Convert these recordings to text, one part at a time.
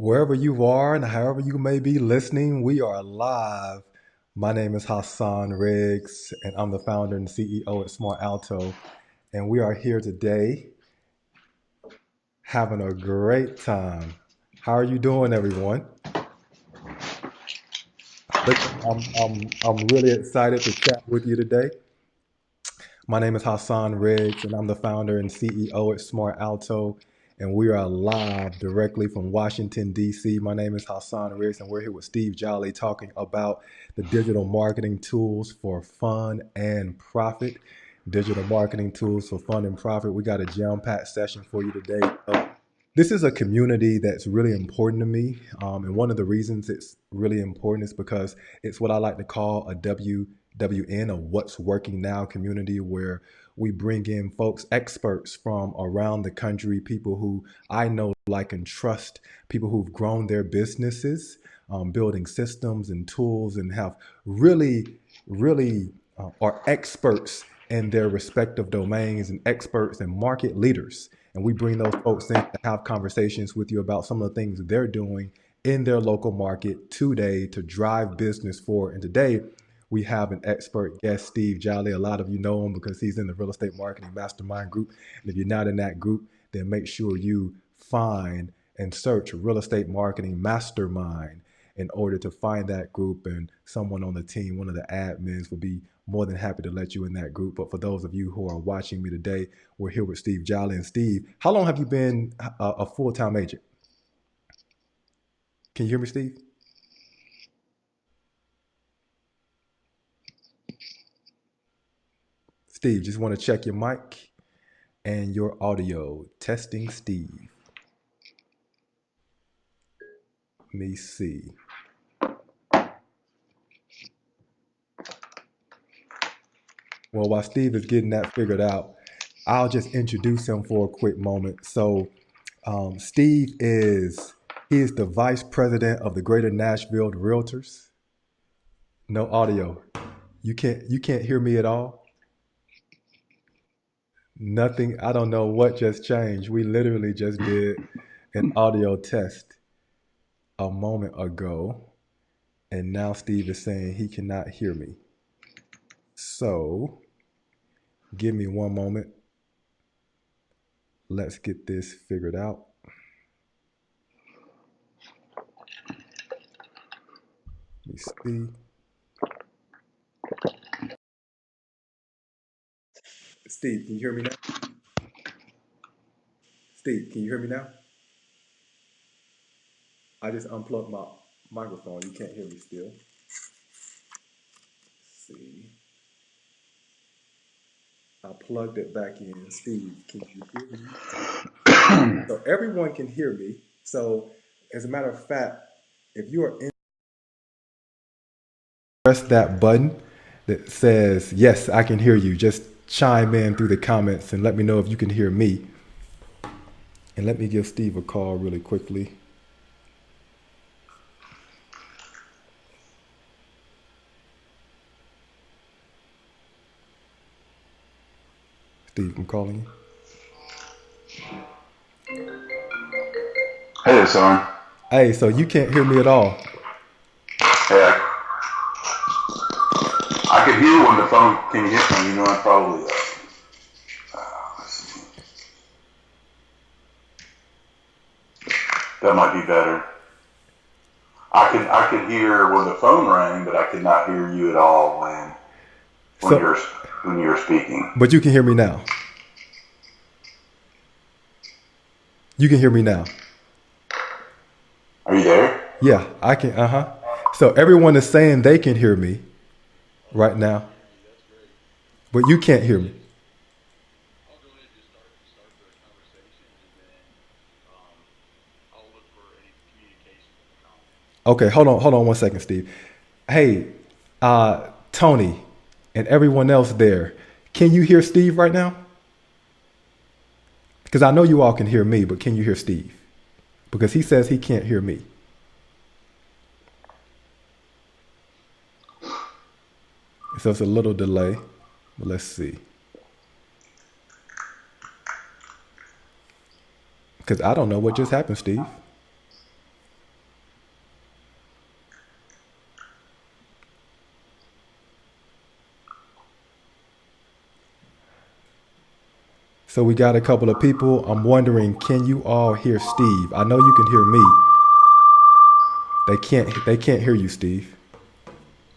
Wherever you are and however you may be listening, we are live. My name is Hassan Riggs, and I'm the founder and CEO at Smart Alto. And we are here today having a great time. How are you doing, everyone? Listen, I'm really excited to chat with you today. My name is Hassan Riggs, and I'm the founder and CEO at Smart Alto. And we are live directly from Washington, D.C. My name is Hassan Riggs, and we're here with Steve Jolly talking about the digital marketing tools for fun and profit. Digital marketing tools for fun and profit. We got a jam-packed session for you today. So this is a community that's really important to me. And one of the reasons it's really important is because it's what I like to call a WWN, a What's Working Now community, where we bring in folks, experts from around the country, people who I know, like, and trust, people who've grown their businesses, building systems and tools, and have really are experts in their respective domains and experts and market leaders. And we bring those folks in to have conversations with you about some of the things they're doing in their local market today to drive business forward. And today we have an expert guest, Steve Jolly. A lot of you know him because he's in the Real Estate Marketing Mastermind group. And if you're not in that group, then make sure you find and search Real Estate Marketing Mastermind in order to find that group. And someone on the team, one of the admins, will be more than happy to let you in that group. But for those of you who are watching me today, we're here with Steve Jolly. And Steve, how long have you been a full-time agent? Can you hear me, Steve? Steve, just want to check your mic and your audio. Testing, Steve. Let me see. Well, while Steve is getting that figured out, I'll just introduce him for a quick moment. So, Steve is the vice president of the Greater Nashville Realtors. No audio. You can't hear me at all. Nothing. I don't know what just changed. We literally just did an audio test a moment ago, and now Steve is saying he cannot hear me. So, give me one moment. Let's get this figured out. Let me see. Steve, can you hear me now? Steve, can you hear me now? I just unplugged my microphone. You can't hear me still. Let's see. I plugged it back in. Steve, can you hear me? So everyone can hear me. So as a matter of fact, if you are in, press that button that says, yes, I can hear you. Just chime in through the comments and let me know if you can hear me. And let me give Steve a call really quickly. Steve, I'm calling Hey, son. you. Hey, so you can't hear me at all. Hey, I could hear when the phone. Can you hear me? You know, I probably. Let's see. That might be better. I could hear when the phone rang, but I could not hear you at all when So, you're when you're speaking. but you can hear me now. You can hear me now. Are you there? Yeah, I can. So everyone is saying they can hear me right now, but you can't hear me. Okay, hold on one second, Steve. Hey, Tony, and everyone else there, can you hear Steve right now? Because I know you all can hear me, but can you hear Steve? Because he says he can't hear me. So it's a little delay, but let's see. Because I don't know what just happened, Steve. So we got a couple of people. I'm wondering, can you all hear Steve? I know you can hear me. They can't hear you, Steve.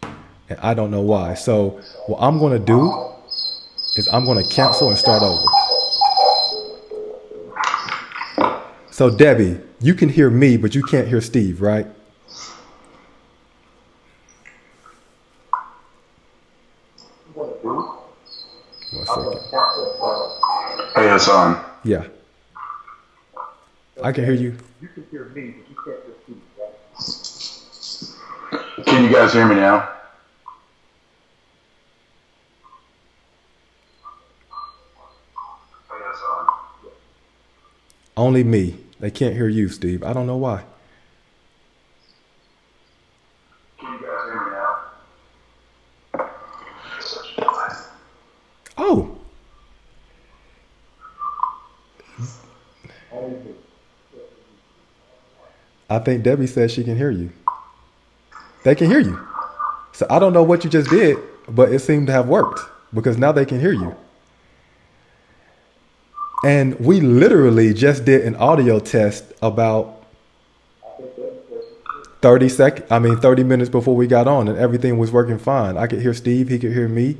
And I don't know why. So what I'm gonna do is I'm gonna cancel and start over. So Debbie, you can hear me, but you can't hear Steve, right? One second. Hey, Hassan. Yeah, I can hear you. Can you guys hear me now? Hey, Hassan. Only me. They can't hear you, Steve. I don't know why. Can you guys hear me now? Oh, I think Debbie said she can hear you. They can hear you. So I don't know what you just did, but it seemed to have worked because now they can hear you. And we literally just did an audio test about 30 minutes before we got on, and everything was working fine. I could hear Steve, he could hear me.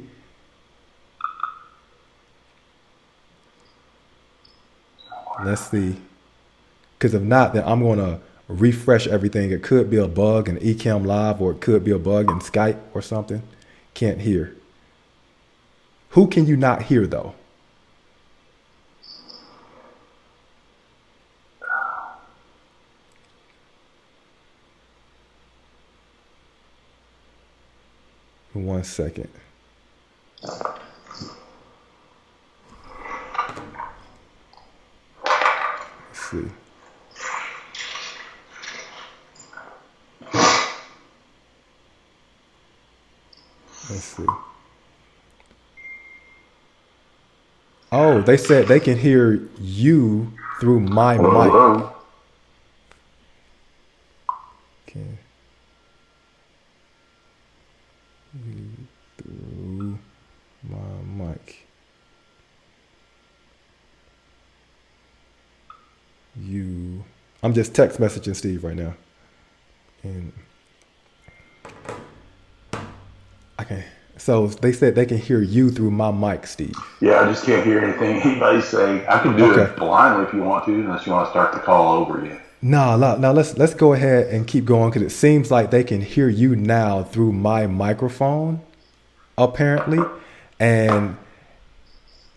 Let's see. Because if not, then I'm going to refresh everything. It could be a bug in Ecamm Live, or it could be a bug in Skype or something. Can't hear. Who can you not hear, though? One second. Let's see. Let's see. Oh, they said they can hear you through my mic. Hello. Okay. You through my mic. You. I'm just text messaging Steve right now. And okay. So they said they can hear you through my mic, Steve. Yeah, I just can't hear anything anybody say. I can do Okay. it blindly if you want to, unless you want to start the call over again. No, let's go ahead and keep going because it seems like they can hear you now through my microphone, apparently. And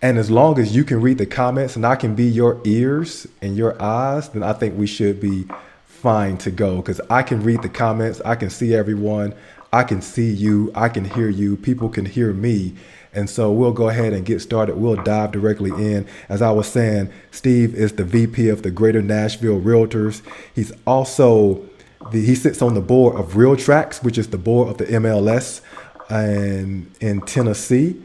as long as you can read the comments and I can be your ears and your eyes, then I think we should be fine to go because I can read the comments, I can see everyone, I can see you, I can hear you, people can hear me. And so we'll go ahead and get started. We'll dive directly in. As I was saying, Steve is the VP of the Greater Nashville Realtors. He's also, he sits on the board of RealTrax, which is the board of the MLS and in Tennessee.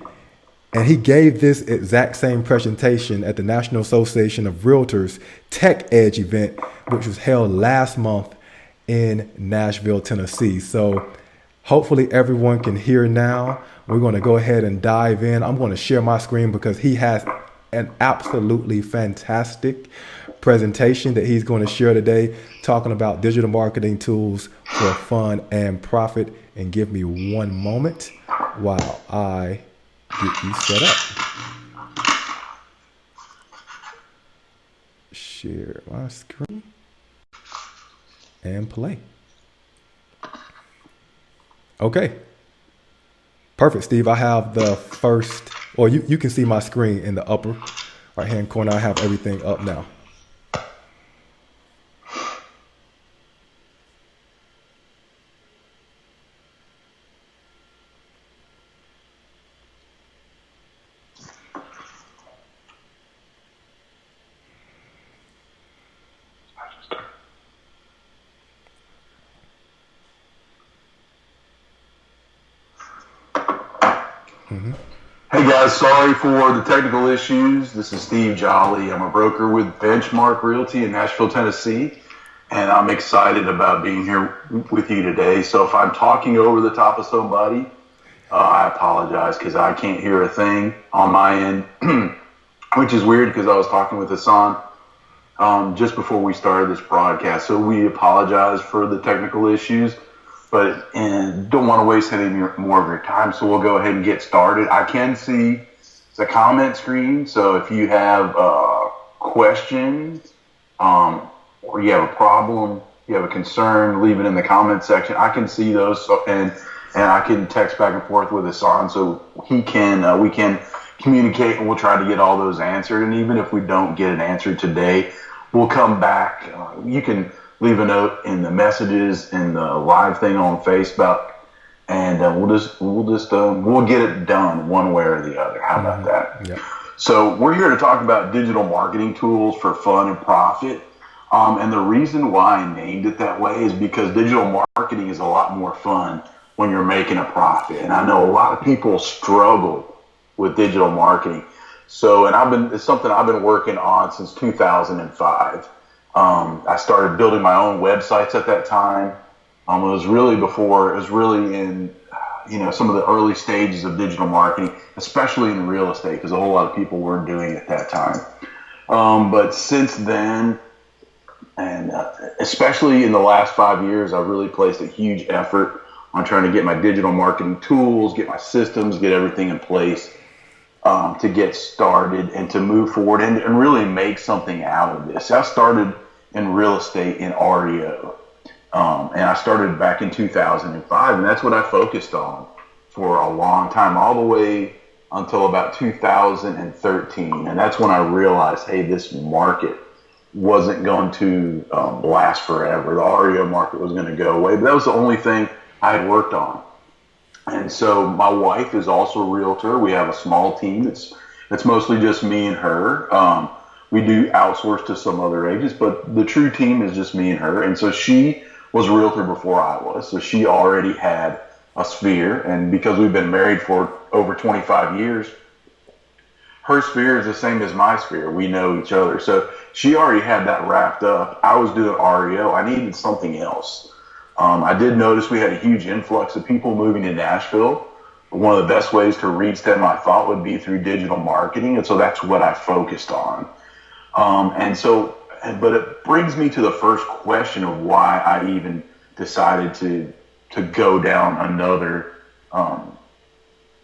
And he gave this exact same presentation at the National Association of Realtors Tech Edge event, which was held last month in Nashville, Tennessee. So hopefully everyone can hear now. We're going to go ahead and dive in. I'm going to share my screen because he has an absolutely fantastic presentation that he's going to share today, talking about digital marketing tools for fun and profit. And give me one moment while I get you set up. Share my screen and play. Okay. Perfect, Steve. I have the first, or you can see my screen in the upper right-hand corner. I have everything up now. Hey guys, sorry for the technical issues. This is Steve Jolly. I'm a broker with Benchmark Realty in Nashville, Tennessee, and I'm excited about being here with you today. So if I'm talking over the top of somebody, I apologize because I can't hear a thing on my end. which is weird because I was talking with Hassan just before we started this broadcast. So we apologize for the technical issues, but and don't want to waste any more of your time. So we'll go ahead and get started. I can see the comment screen. So if you have questions or you have a problem, you have a concern, leave it in the comment section. I can see those, and I can text back and forth with Hassan so he can we can communicate, and we'll try to get all those answered. And even if we don't get an answer today, we'll come back. You can leave a note in the messages in the live thing on Facebook, and we'll get it done one way or the other. How about that? Yep. So we're here to talk about digital marketing tools for fun and profit. And the reason why I named it that way is because digital marketing is a lot more fun when you're making a profit. And I know a lot of people struggle with digital marketing. So, and it's something I've been working on since 2005. I started building my own websites at that time. It was really in, some of the early stages of digital marketing, especially in real estate, because a whole lot of people weren't doing it at that time. But since then, and especially in the last 5 years, I've really placed a huge effort on trying to get my digital marketing tools, get my systems, get everything in place to get started and to move forward and really make something out of this. I started in real estate in REO, and I started back in 2005, and that's what I focused on for a long time, all the way until about 2013. And that's when I realized, hey, this market wasn't going to last forever. The REO market was going to go away, but that was the only thing I had worked on. And so my wife is also a realtor. We have a small team. It's mostly just me and her. We do outsource to some other agents, but the true team is just me and her. And so she was a realtor before I was. So she already had a sphere. And because we've been married for over 25 years, her sphere is the same as my sphere. We know each other. So she already had that wrapped up. I was doing REO. I needed something else. I did notice we had a huge influx of people moving to Nashville. One of the best ways to reach them, I thought, would be through digital marketing. And so that's what I focused on. But it brings me to the first question of why I even decided to go down another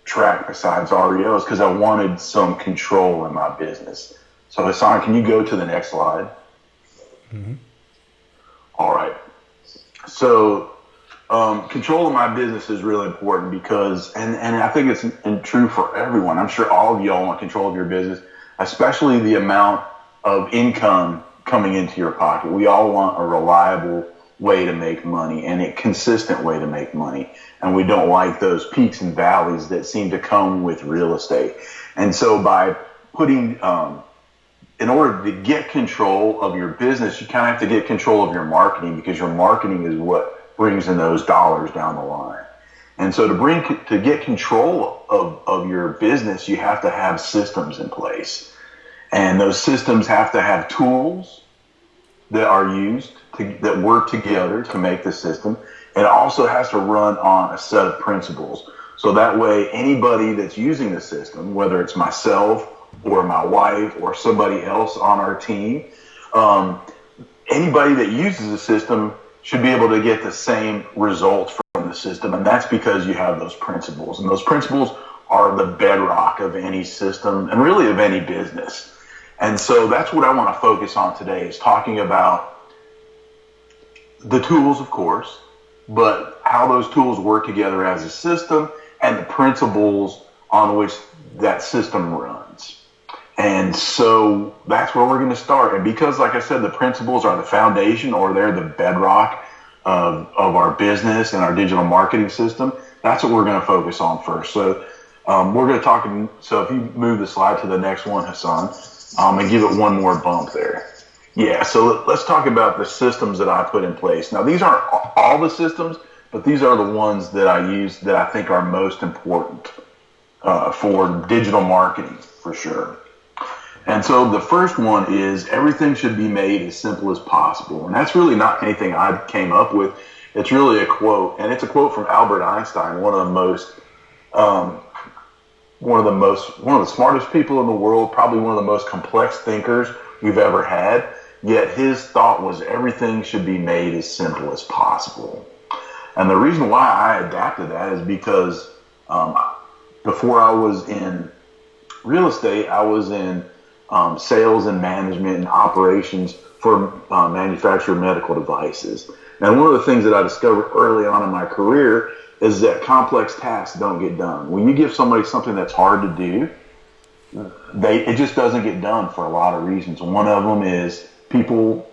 track besides REOs, because I wanted some control in my business. So Hassan, can you go to the next slide? Mm-hmm. All right. So control of my business is really important because, and I think it's true for everyone. I'm sure all of y'all want control of your business, especially the amount of income coming into your pocket. We all want a reliable way to make money and a consistent way to make money. And we don't like those peaks and valleys that seem to come with real estate. And so by putting, in order to get control of your business, you kind of have to get control of your marketing, because your marketing is what brings in those dollars down the line. And so to get control of your business, you have to have systems in place. And those systems have to have tools that are used that work together to make the system. It also has to run on a set of principles. So that way, anybody that's using the system, whether it's myself or my wife or somebody else on our team, anybody that uses the system should be able to get the same results from the system. And that's because you have those principles. And those principles are the bedrock of any system and really of any business. And so that's what I want to focus on today, is talking about the tools, of course, but how those tools work together as a system and the principles on which that system runs. And so that's where we're going to start. And because, like I said, the principles are the foundation, or they're the bedrock of our business and our digital marketing system, that's what we're going to focus on first. So we're going to talk. So if you move the slide to the next one, Hassan, and give it one more bump there. Yeah, so let's talk about the systems that I put in place. Now, these aren't all the systems, but these are the ones that I use that I think are most important for digital marketing, for sure. And so the first one is everything should be made as simple as possible. And that's really not anything I came up with. It's really a quote, and it's a quote from Albert Einstein, one of the most one of the smartest people in the world, probably one of the most complex thinkers we've ever had. Yet his thought was everything should be made as simple as possible. And the reason why I adapted that is because before I was in real estate, I was in sales and management and operations for manufacturer medical devices. And one of the things that I discovered early on in my career is that complex tasks don't get done. When you give somebody something that's hard to do, it just doesn't get done for a lot of reasons. One of them is people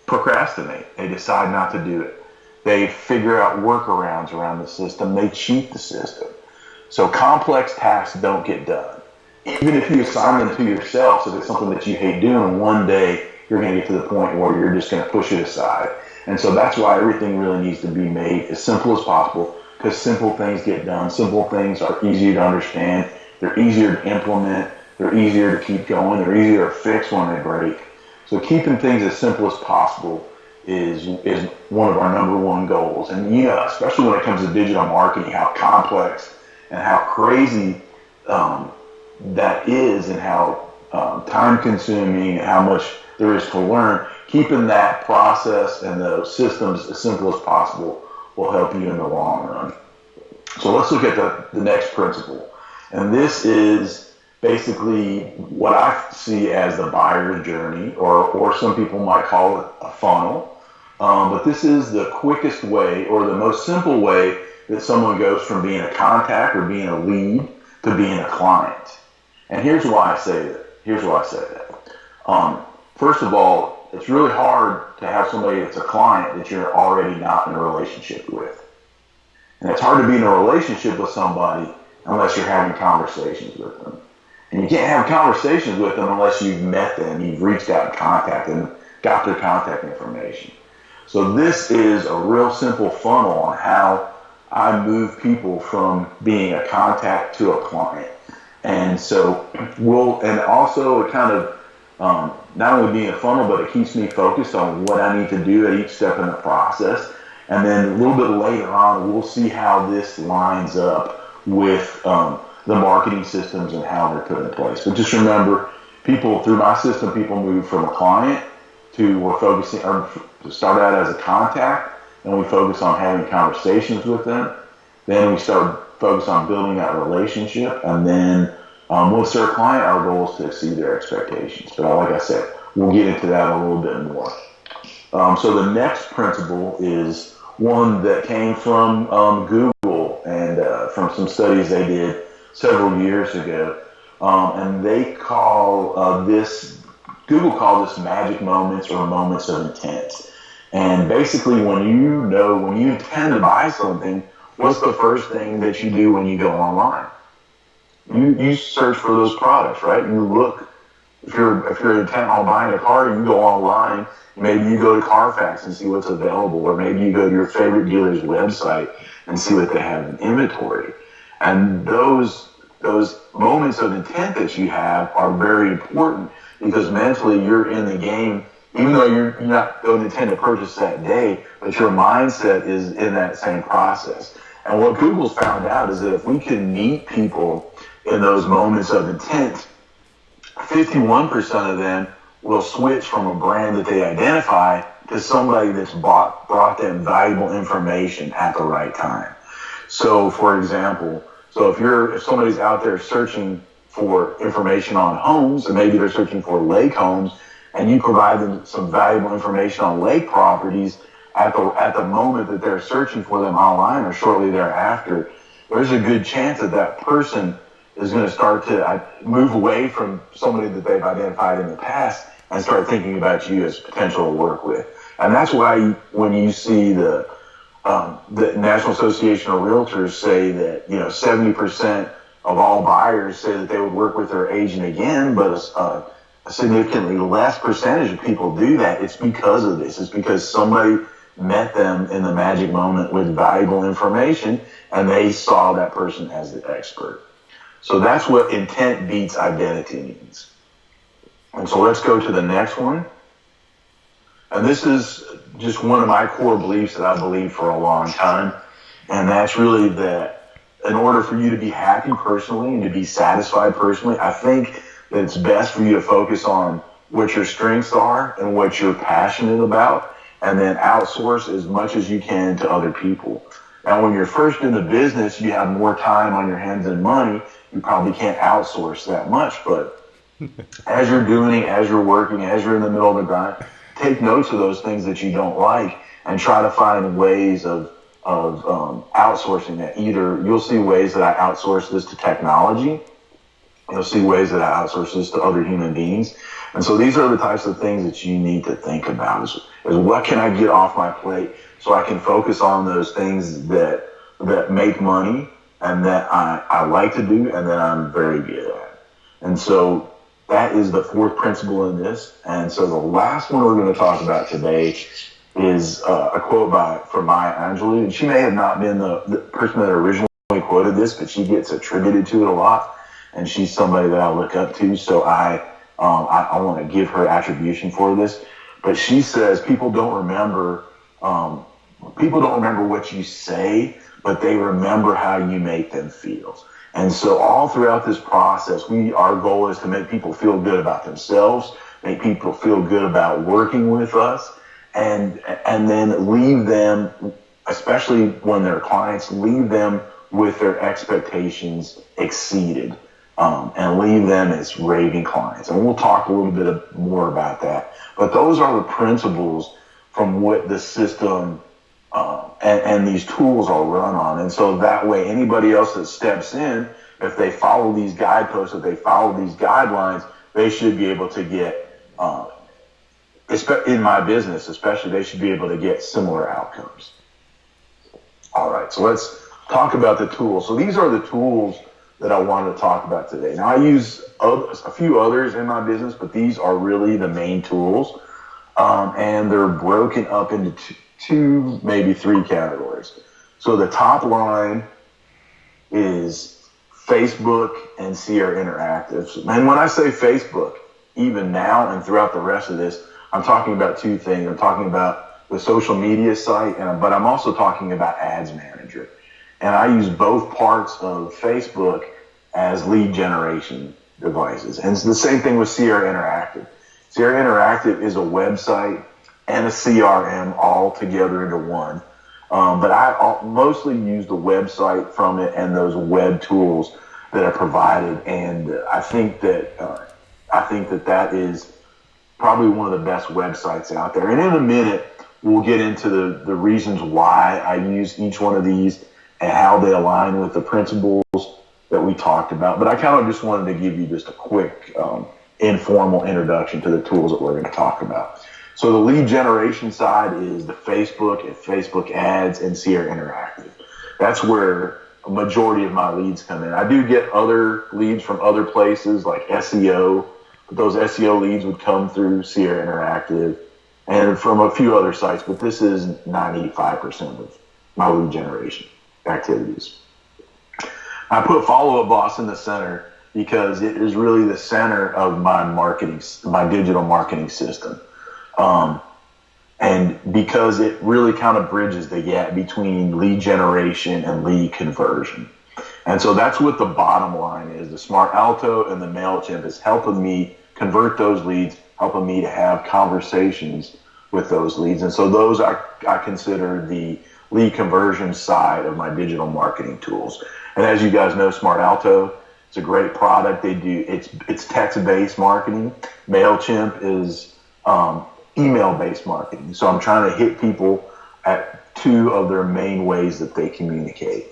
procrastinate. They decide not to do it. They figure out workarounds around the system. They cheat the system. So complex tasks don't get done. Even if you assign them to yourself, so it's something that you hate doing, one day you're going to get to the point where you're just going to push it aside. And so that's why everything really needs to be made as simple as possible, because simple things get done. Simple things are easier to understand. They're easier to implement. They're easier to keep going. They're easier to fix when they break. So keeping things as simple as possible is one of our number one goals. And especially when it comes to digital marketing, how complex and how crazy that is, and how time consuming and how much there is to learn. Keeping that process and those systems as simple as possible will help you in the long run. So let's look at the next principle. And this is basically what I see as the buyer's journey, or some people might call it a funnel. But this is the quickest way, or the most simple way, that someone goes from being a contact or being a lead to being a client. And here's why I say that. First of all, it's really hard to have somebody that's a client that you're already not in a relationship with. And it's hard to be in a relationship with somebody unless you're having conversations with them. And you can't have conversations with them unless you've met them, you've reached out and contacted them, got their contact information. So this is a real simple funnel on how I move people from being a contact to a client. And so and also it kind of, not only being a funnel, but it keeps me focused on what I need to do at each step in the process. And then a little bit later on, we'll see how this lines up with the marketing systems and how they're put in place. But just remember, through my system, people move from a client to start out as a contact, and we focus on having conversations with them. Then we start focus on building that relationship, and then once they're a client, our goal is to exceed their expectations. But like I said, we'll get into that a little bit more. So the next principle is one that came from Google and from some studies they did several years ago. And they call Google calls this magic moments or moments of intent. And basically when you intend to buy something, what's the first thing that you do when you go online? You search for those products, right? You look, if you're intent on buying a car, you go online. Maybe you go to Carfax and see what's available, or maybe you go to your favorite dealer's website and see what they have in inventory. And those moments of intent that you have are very important, because mentally you're in the game, even though you're not going to intend to purchase that day, but your mindset is in that same process. And what Google's found out is that if we can meet people in those moments of intent, 51% of them will switch from a brand that they identify to somebody that's brought them valuable information at the right time. So, for example, if somebody's out there searching for information on homes, and maybe they're searching for lake homes, and you provide them some valuable information on lake properties at the moment that they're searching for them online or shortly thereafter, there's a good chance that person is going to start to move away from somebody that they've identified in the past and start thinking about you as potential to work with. And that's why when you see the National Association of Realtors say that 70% of all buyers say that they would work with their agent again, but a significantly less percentage of people do that, it's because of this. It's because somebody met them in the magic moment with valuable information, and they saw that person as the expert. So that's what intent beats identity means. And so let's go to the next one. And this is just one of my core beliefs that I believe for a long time. And that's really that in order for you to be happy personally and to be satisfied personally, I think that it's best for you to focus on what your strengths are and what you're passionate about, and then outsource as much as you can to other people. Now, when you're first in the business, you have more time on your hands and money. You probably can't outsource that much, but as you're doing, as you're working, as you're in the middle of the grind, take notes of those things that you don't like and try to find ways of outsourcing that. Either you'll see ways that I outsource this to technology. You'll see ways that I outsource this to other human beings. And so these are the types of things that you need to think about is what can I get off my plate so I can focus on those things that make money and that I like to do and that I'm very good at. And so that is the fourth principle in this. And so the last one we're going to talk about today is a quote from Maya Angelou. And she may have not been the person that originally quoted this, but she gets attributed to it a lot. And she's somebody that I look up to. So I want to give her attribution for this. But she says people don't remember what you say, but they remember how you make them feel. And so all throughout this process, our goal is to make people feel good about themselves, make people feel good about working with us, and then leave them, especially when they're clients, leave them with their expectations exceeded, and leave them as raving clients. And we'll talk a little bit more about that. But those are the principles from what the system and these tools are run on. And so that way, anybody else that steps in, if they follow these guideposts, if they follow these guidelines, they should be able to get, in my business especially, they should be able to get similar outcomes. All right, so let's talk about the tools. So these are the tools that I wanted to talk about today. Now, I use a few others in my business, but these are really the main tools. And they're broken up into two, maybe three categories. So the top line is Facebook and Sierra Interactive. And when I say Facebook, even now and throughout the rest of this, I'm talking about two things. I'm talking about the social media site, but I'm also talking about Ads Manager. And I use both parts of Facebook as lead generation devices. And it's the same thing with Sierra Interactive. Sierra Interactive is a website and a CRM all together into one. But I mostly use the website from it and those web tools that are provided. And I think that is probably one of the best websites out there. And in a minute, we'll get into the reasons why I use each one of these and how they align with the principles that we talked about. But I kind of just wanted to give you just a quick informal introduction to the tools that we're going to talk about. So the lead generation side is the Facebook and Facebook ads and Sierra Interactive. That's where a majority of my leads come in. I do get other leads from other places like SEO, but those SEO leads would come through Sierra Interactive and from a few other sites, but this is 95% of my lead generation activities. I put Follow Up Boss in the center because it is really the center of my digital marketing system. And because it really kind of bridges the gap between lead generation and lead conversion. And so that's what the bottom line is. The Smart Alto and the MailChimp is helping me convert those leads, helping me to have conversations with those leads. And so those I consider the lead conversion side of my digital marketing tools. And as you guys know, Smart Alto, it's a great product. It's text-based marketing. MailChimp is email-based marketing. So I'm trying to hit people at two of their main ways that they communicate,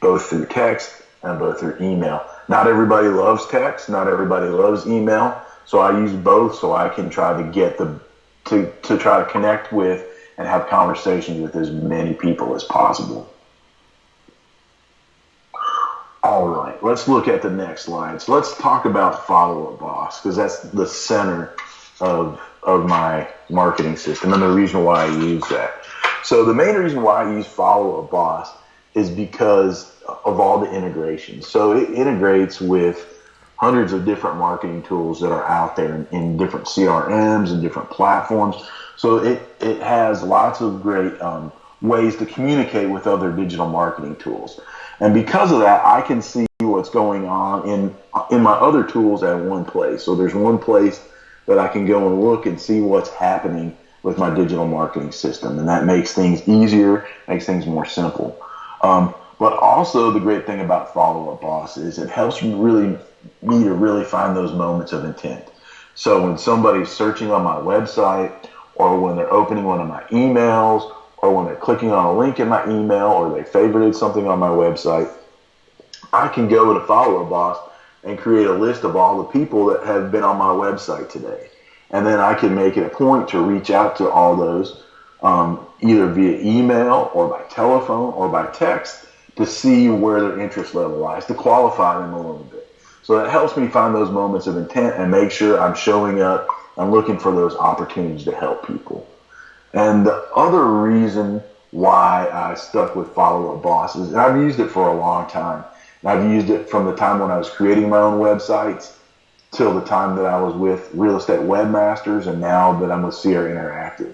both through text and both through email. Not everybody loves text. Not everybody loves email. So I use both so I can try to get to try to connect with and have conversations with as many people as possible. All right, let's look at the next slide. So let's talk about Follow Up Boss, because that's the center of my marketing system and the reason why I use that. So the main reason why I use Follow Up Boss is because of all the integrations. So it integrates with hundreds of different marketing tools that are out there in different CRMs and different platforms. So it has lots of great ways to communicate with other digital marketing tools. And because of that, I can see what's going on in my other tools at one place. So there's one place that I can go and look and see what's happening with my digital marketing system. And that makes things easier, makes things more simple. But also the great thing about Follow Up Boss is it helps me to really find those moments of intent. So when somebody's searching on my website, or when they're opening one of my emails, or when they're clicking on a link in my email, or they favorited something on my website, I can go to Follow Up Boss and create a list of all the people that have been on my website today. And then I can make it a point to reach out to all those, either via email or by telephone or by text, to see where their interest level lies, to qualify them a little bit. So that helps me find those moments of intent and make sure I'm showing up and looking for those opportunities to help people. And the other reason why I stuck with Follow Up Boss is, and I've used it for a long time. And I've used it from the time when I was creating my own websites till the time that I was with Real Estate Webmasters, and now that I'm with Sierra Interactive.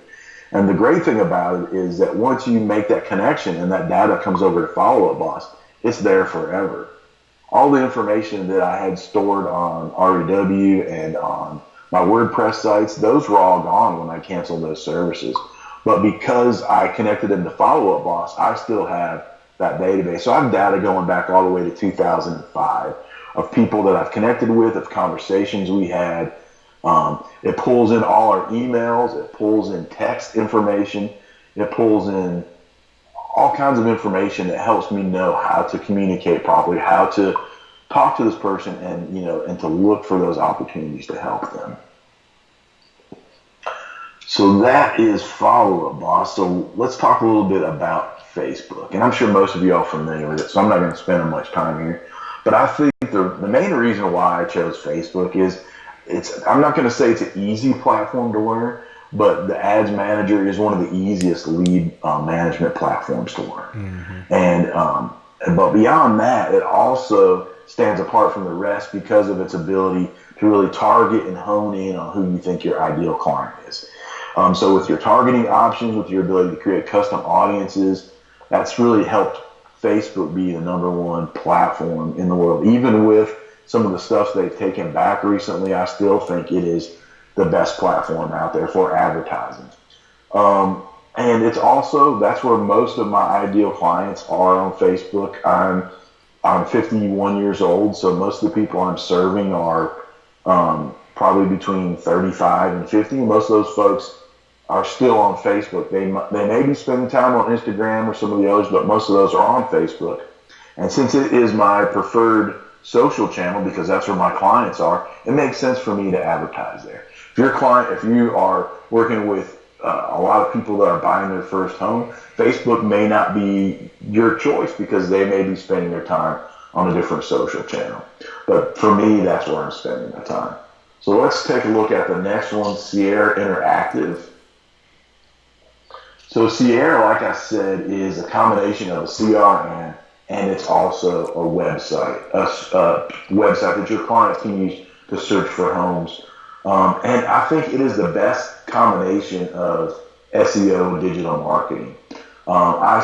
And the great thing about it is that once you make that connection and that data comes over to Follow Up Boss, it's there forever. All the information that I had stored on REW and on my WordPress sites, those were all gone when I canceled those services. But because I connected them to Follow Up Boss, I still have that database. So I have data going back all the way to 2005 of people that I've connected with, of conversations we had. It pulls in all our emails. It pulls in text information. It pulls in all kinds of information that helps me know how to communicate properly, how to talk to this person, and and to look for those opportunities to help them. So that is Follow Up Boss. So let's talk a little bit about Facebook. And I'm sure most of you are familiar with it, so I'm not going to spend much time here. But I think the main reason why I chose Facebook is I'm not going to say it's an easy platform to learn, but the Ads Manager is one of the easiest lead management platforms to learn. Mm-hmm. And but beyond that, it also stands apart from the rest because of its ability to really target and hone in on who you think your ideal client is. So with your targeting options, with your ability to create custom audiences, that's really helped Facebook be the #1 platform in the world. Even with some of the stuff they've taken back recently, I still think it is the best platform out there for advertising. And it's also, that's where most of my ideal clients are, on Facebook. I'm 51 years old, so most of the people I'm serving are probably between 35 and 50. Most of those folks are still on Facebook. They may be spending time on Instagram or some of the others, but most of those are on Facebook. And since it is my preferred social channel, because that's where my clients are, it makes sense for me to advertise there. If you are working with a lot of people that are buying their first home, Facebook may not be your choice because they may be spending their time on a different social channel. But for me, that's where I'm spending my time. So let's take a look at the next one, Sierra Interactive. So Sierra, like I said, is a combination of a CRM and it's also a website that your clients can use to search for homes. And I think it is the best combination of SEO and digital marketing. I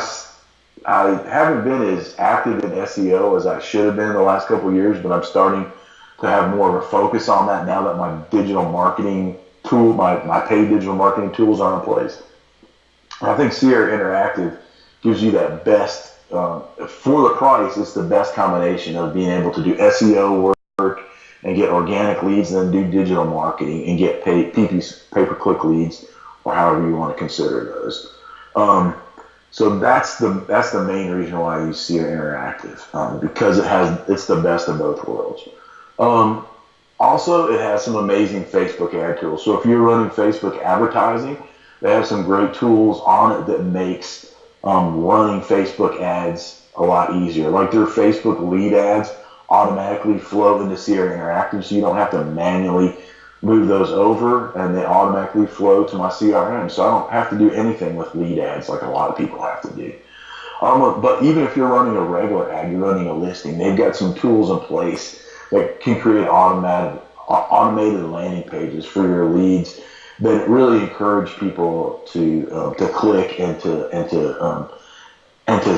haven't been as active in SEO as I should have been in the last couple of years, but I'm starting to have more of a focus on that now that my digital marketing tool, my paid digital marketing tools are in place. I think Sierra Interactive gives you that best, for the price, it's the best combination of being able to do SEO work and get organic leads, and then do digital marketing and get pay-per-click leads, or however you want to consider those. So that's the main reason why I use Sierra Interactive, because it's the best of both worlds. Also, it has some amazing Facebook ad tools. So if you're running Facebook advertising, they have some great tools on it that makes running Facebook ads a lot easier. Like their Facebook lead ads automatically flow into Sierra Interactive, so you don't have to manually move those over, and they automatically flow to my CRM. So I don't have to do anything with lead ads like a lot of people have to do. But even if you're running a regular ad, you're running a listing, they've got some tools in place that can create automated landing pages for your leads that really encourage people to click and to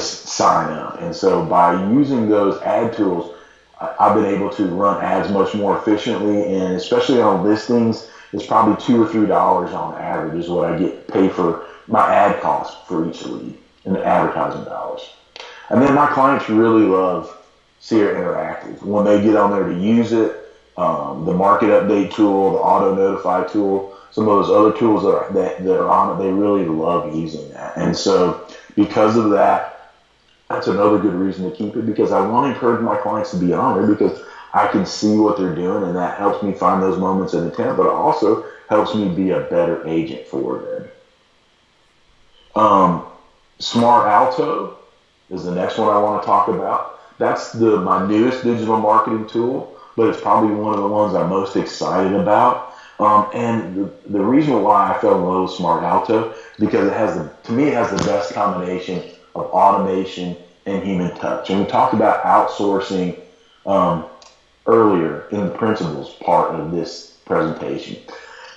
sign up. And so by using those ad tools, I've been able to run ads much more efficiently, and especially on listings, it's probably $2 or $3 on average is what I get paid for my ad cost for each lead in the advertising dollars. And then my clients really love Sierra Interactive. When they get on there to use it, the market update tool, the auto notify tool, some of those other tools that are on it, they really love using that. And so because of that, that's another good reason to keep it, because I want to encourage my clients to be on there because I can see what they're doing, and that helps me find those moments of intent, but it also helps me be a better agent for them. Smart Alto is the next one I want to talk about. That's my newest digital marketing tool, but it's probably one of the ones I'm most excited about. And the reason why I fell in love with Smart Alto is because to me, it has the best combination of automation and human touch. And we talked about outsourcing earlier in the principles part of this presentation.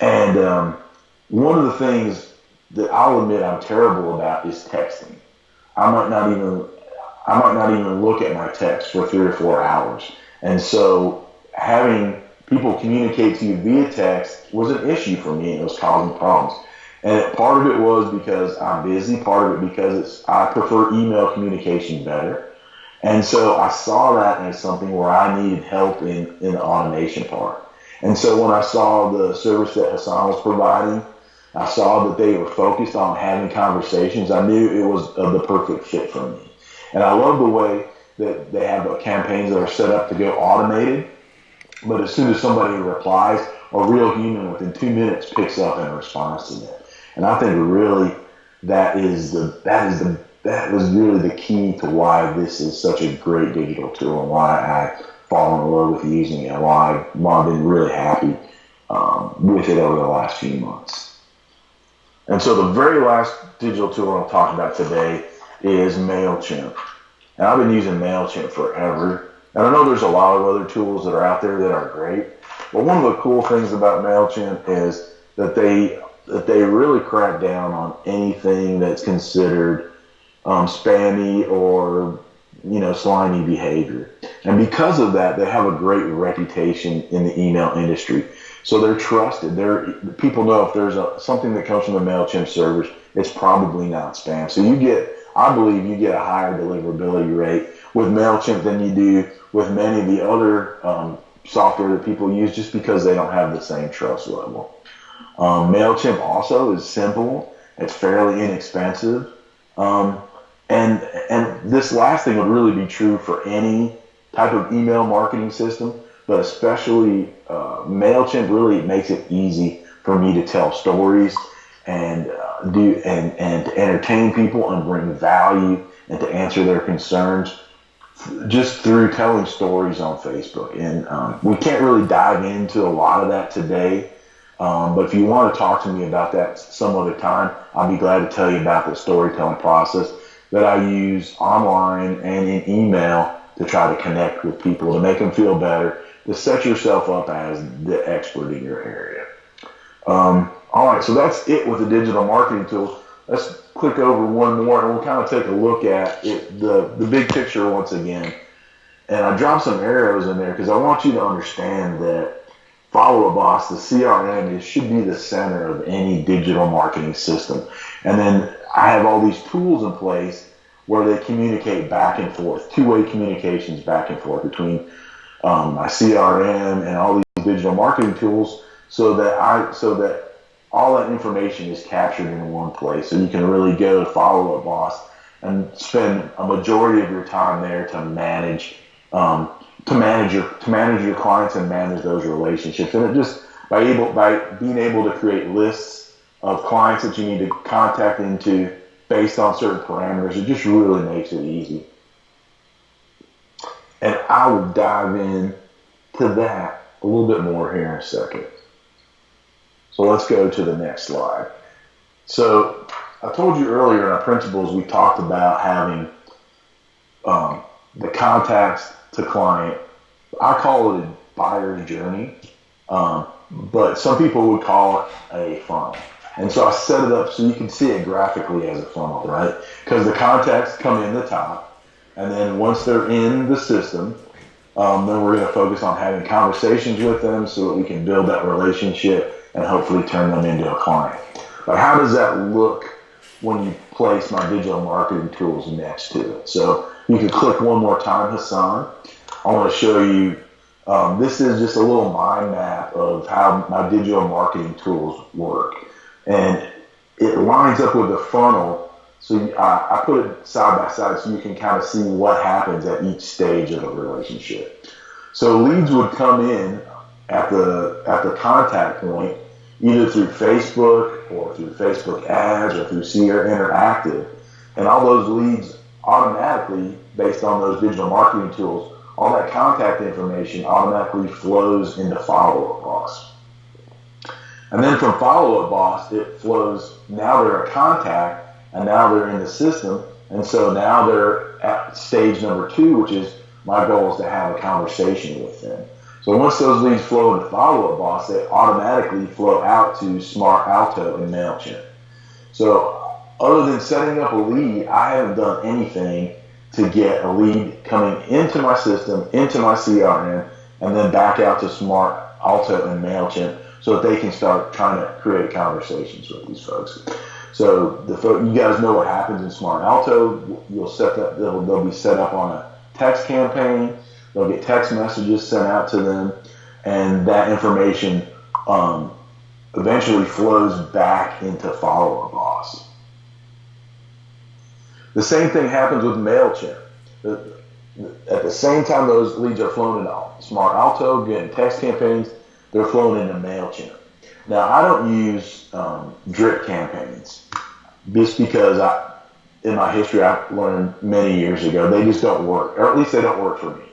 And one of the things that I'll admit I'm terrible about is texting. I might not even look at my text for 3 or 4 hours. And so having people communicate to you via text was an issue for me, and it was causing problems. And part of it was because I'm busy, part of it because I prefer email communication better. And so I saw that as something where I needed help in the automation part. And so when I saw the service that Hassan was providing, I saw that they were focused on having conversations. I knew it was the perfect fit for me. And I love the way that they have campaigns that are set up to go automated. But as soon as somebody replies, a real human within 2 minutes picks up and responds to them. And I think really that was really the key to why this is such a great digital tool, and why I fall in love with using it, and why I've been really happy with it over the last few months. And so the very last digital tool I'm talking about today is MailChimp. And I've been using MailChimp forever. And I know there's a lot of other tools that are out there that are great. But one of the cool things about MailChimp is that they really crack down on anything that's considered spammy or slimy behavior. And because of that, they have a great reputation in the email industry. So they're trusted. People know if there's something that comes from the MailChimp servers, it's probably not spam. So I believe you get a higher deliverability rate with MailChimp than you do with many of the other software that people use, just because they don't have the same trust level. MailChimp also is simple. It's fairly inexpensive. And this last thing would really be true for any type of email marketing system, but especially MailChimp really makes it easy for me to tell stories and to entertain people and bring value and to answer their concerns just through telling stories on Facebook. And we can't really dive into a lot of that today. But if you want to talk to me about that some other time, I'll be glad to tell you about the storytelling process that I use online and in email to try to connect with people, to make them feel better, to set yourself up as the expert in your area. All right, so that's it with the digital marketing tools. Let's click over one more, and we'll kind of take a look at it, the big picture once again. And I dropped some arrows in there because I want you to understand that Follow Up Boss, the CRM, should be the center of any digital marketing system. And then I have all these tools in place where they communicate back and forth, two-way communications back and forth between my CRM and all these digital marketing tools, so that all that information is captured in one place. So you can really go to Follow Up Boss and spend a majority of your time there to manage your clients and manage those relationships. And it just by being able to create lists of clients that you need to contact into based on certain parameters, it just really makes it easy. And I will dive in to that a little bit more here in a second. So let's go to the next slide. So I told you earlier in our principles, we talked about having the contacts to client. I call it a buyer's journey. but some people would call it a funnel. And so I set it up so you can see it graphically as a funnel, right? Because the contacts come in the top, and then once they're in the system, then we're going to focus on having conversations with them so that we can build that relationship and hopefully turn them into a client. But how does that look when you place my digital marketing tools next to it? So you can click one more time, Hassan. I want to show you, this is just a little mind map of how my digital marketing tools work. And it lines up with the funnel. So I put it side by side so you can kind of see what happens at each stage of a relationship. So leads would come in at the contact point, either through Facebook or through Facebook ads or through Sierra Interactive. And all those leads automatically, based on those digital marketing tools, all that contact information automatically flows into Follow Up Boss. And then from Follow Up Boss, it flows, now they're a contact, and now they're in the system, and so now they're at stage number 2, which is my goal is to have a conversation with them. So once those leads flow into Follow Up Boss, they automatically flow out to Smart Alto and MailChimp. So other than setting up a lead, I haven't done anything to get a lead coming into my system, into my CRM, and then back out to Smart Alto and MailChimp so that they can start trying to create conversations with these folks. So you guys know what happens in Smart Alto. You'll set that, they'll be set up on a text campaign. They'll get text messages sent out to them, and that information eventually flows back into Follow Up Boss. The same thing happens with MailChimp. At the same time those leads are flowing into Smart Alto, getting text campaigns, they're flowing into MailChimp. Now, I don't use drip campaigns just because in my history, I learned many years ago, they just don't work, or at least they don't work for me.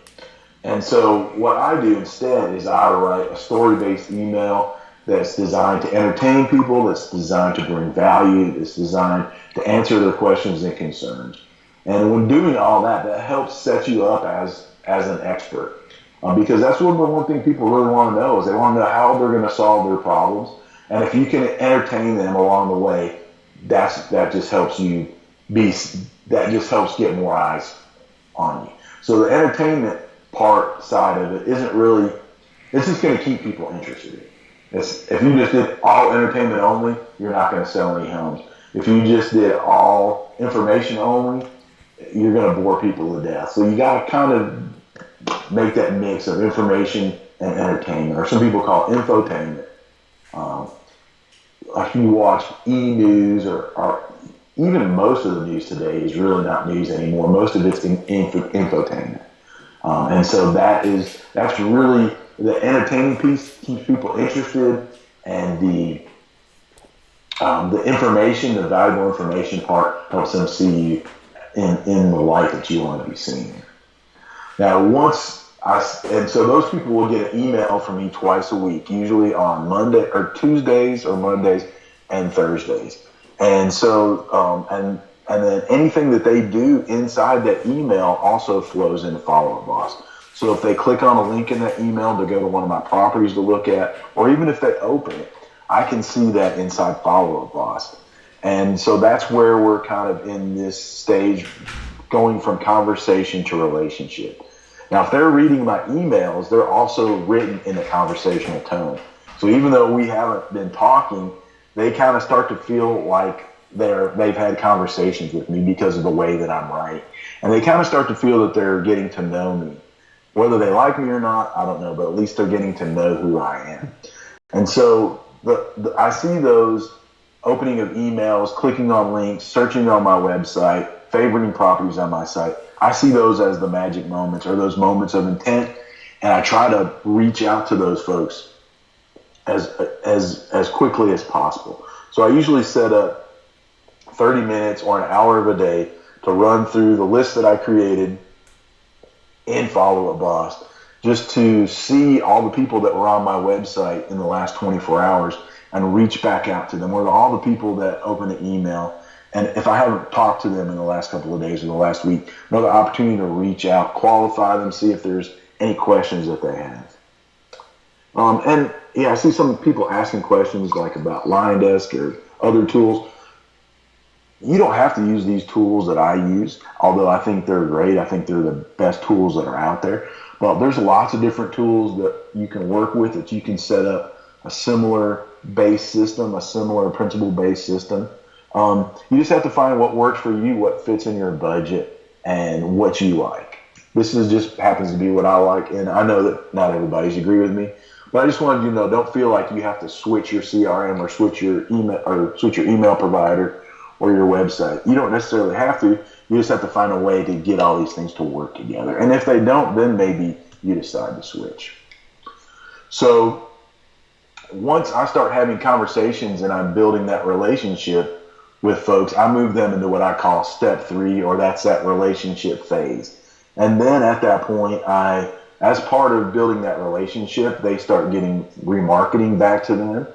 And so what I do instead is I write a story-based email that's designed to entertain people, that's designed to bring value, that's designed to answer their questions and concerns. And when doing all that, that helps set you up as an expert. Because that's the one thing people really want to know is they want to know how they're going to solve their problems. And if you can entertain them along the way, that just helps get more eyes on you. So the entertainment side of it isn't really, it's just going to keep people interested. If you just did all entertainment only, you're not going to sell any homes. If you just did all information only, you're going to bore people to death. So you got to kind of make that mix of information and entertainment, or some people call it infotainment. Like you watch E-News or even most of the news today is really not news anymore. Most of it's infotainment. And so that's really the entertaining piece keeps people interested, and the information, the valuable information part helps them see you in the light that you want to be seen. Now, and so those people will get an email from me twice a week, usually on Monday or Tuesdays or Mondays and Thursdays. And so, and then anything that they do inside that email also flows into Follow Up Boss. So if they click on a link in that email to go to one of my properties to look at, or even if they open it, I can see that inside Follow Up Boss. And so that's where we're kind of in this stage, going from conversation to relationship. Now, if they're reading my emails, they're also written in a conversational tone. So even though we haven't been talking, they kind of start to feel like they've had conversations with me because of the way that I'm writing. And they kind of start to feel that they're getting to know me. Whether they like me or not, I don't know, but at least they're getting to know who I am. And so I see those opening of emails, clicking on links, searching on my website, favoriting properties on my site. I see those as the magic moments, or those moments of intent, and I try to reach out to those folks as quickly as possible. So I usually set up 30 minutes or an hour of a day to run through the list that I created in Follow Up Boss, just to see all the people that were on my website in the last 24 hours and reach back out to them, or all the people that opened the email. And if I haven't talked to them in the last couple of days or the last week, another opportunity to reach out, qualify them, see if there's any questions that they have. And yeah, I see some people asking questions like about LionDesk or other tools. You don't have to use these tools that I use, although I think they're great. I think they're the best tools that are out there. But there's lots of different tools that you can work with that you can set up a similar base system, a similar principal based system. You just have to find what works for you, what fits in your budget, and what you like. This is just happens to be what I like, and I know that not everybody's agree with me. But I just wanted you to know, don't feel like you have to switch your CRM or switch your email provider or your website. You don't necessarily have to. You just have to find a way to get all these things to work together. And if they don't, then maybe you decide to switch. So once I start having conversations and I'm building that relationship with folks, I move them into what I call step 3, or that's that relationship phase. And then at that point, as part of building that relationship, they start getting remarketing back to them.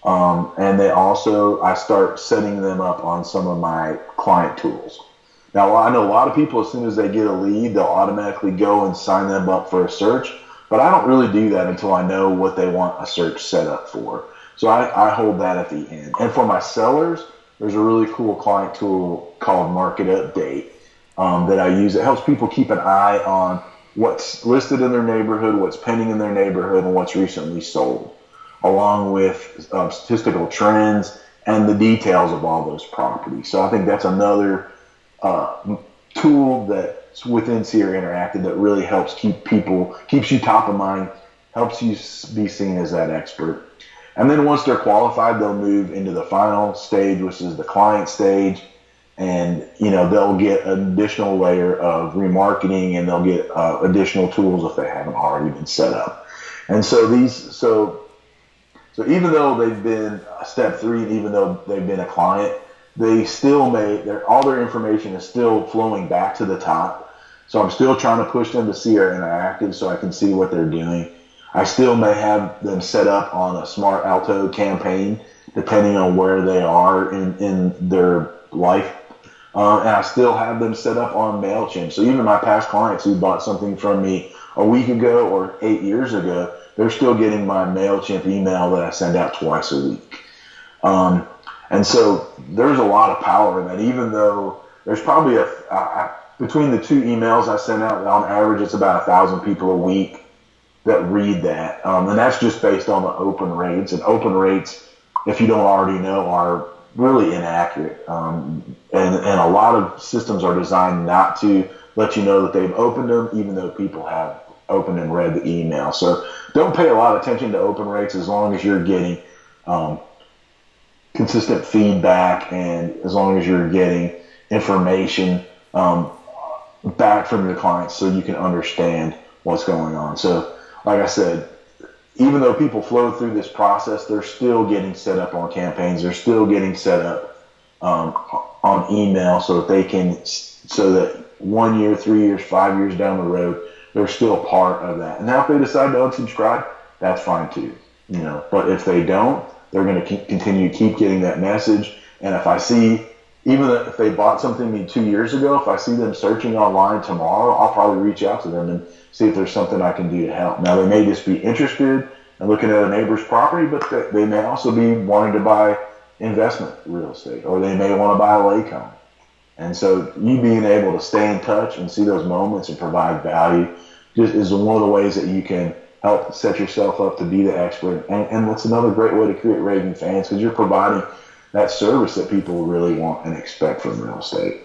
And I start setting them up on some of my client tools. Now, I know a lot of people, as soon as they get a lead, they'll automatically go and sign them up for a search. But I don't really do that until I know what they want a search set up for. So I hold that at the end. And for my sellers, there's a really cool client tool called Market Update that I use. It helps people keep an eye on what's listed in their neighborhood, what's pending in their neighborhood, and what's recently sold, along with statistical trends and the details of all those properties. So I think that's another tool that's within Sierra Interactive that really helps keeps you top of mind, helps you be seen as that expert. And then once they're qualified, they'll move into the final stage, which is the client stage. And, they'll get an additional layer of remarketing, and they'll get additional tools if they haven't already been set up. And so even though they've been step 3, and even though they've been a client, they still all their information is still flowing back to the top. So I'm still trying to push them to Sierra Interactive so I can see what they're doing. I still may have them set up on a Smart Alto campaign, depending on where they are in their life. And I still have them set up on MailChimp. So even my past clients who bought something from me a week ago or 8 years ago, they're still getting my MailChimp email that I send out twice a week. And so there's a lot of power in that, even though there's probably between the 2 emails I send out, on average, it's about 1,000 people a week that read that. And that's just based on the open rates. And open rates, if you don't already know, are really inaccurate. And a lot of systems are designed not to let you know that they've opened them, even though people have opened and read the email. So don't pay a lot of attention to open rates as long as you're getting consistent feedback, and as long as you're getting information back from your clients so you can understand what's going on. So like I said, even though people flow through this process, they're still getting set up on campaigns. They're still getting set up on email so that 1 year, 3 years, 5 years down the road, they're still part of that. And now if they decide to unsubscribe, that's fine too. But if they don't, they're going to continue to keep getting that message. And if I see, even if they bought something 2 years ago, if I see them searching online tomorrow, I'll probably reach out to them and see if there's something I can do to help. Now, they may just be interested in looking at a neighbor's property, but they may also be wanting to buy investment real estate, or they may want to buy a lake home. And so you being able to stay in touch and see those moments and provide value just is one of the ways that you can help set yourself up to be the expert. And that's another great way to create raving fans, because you're providing that service that people really want and expect from real estate.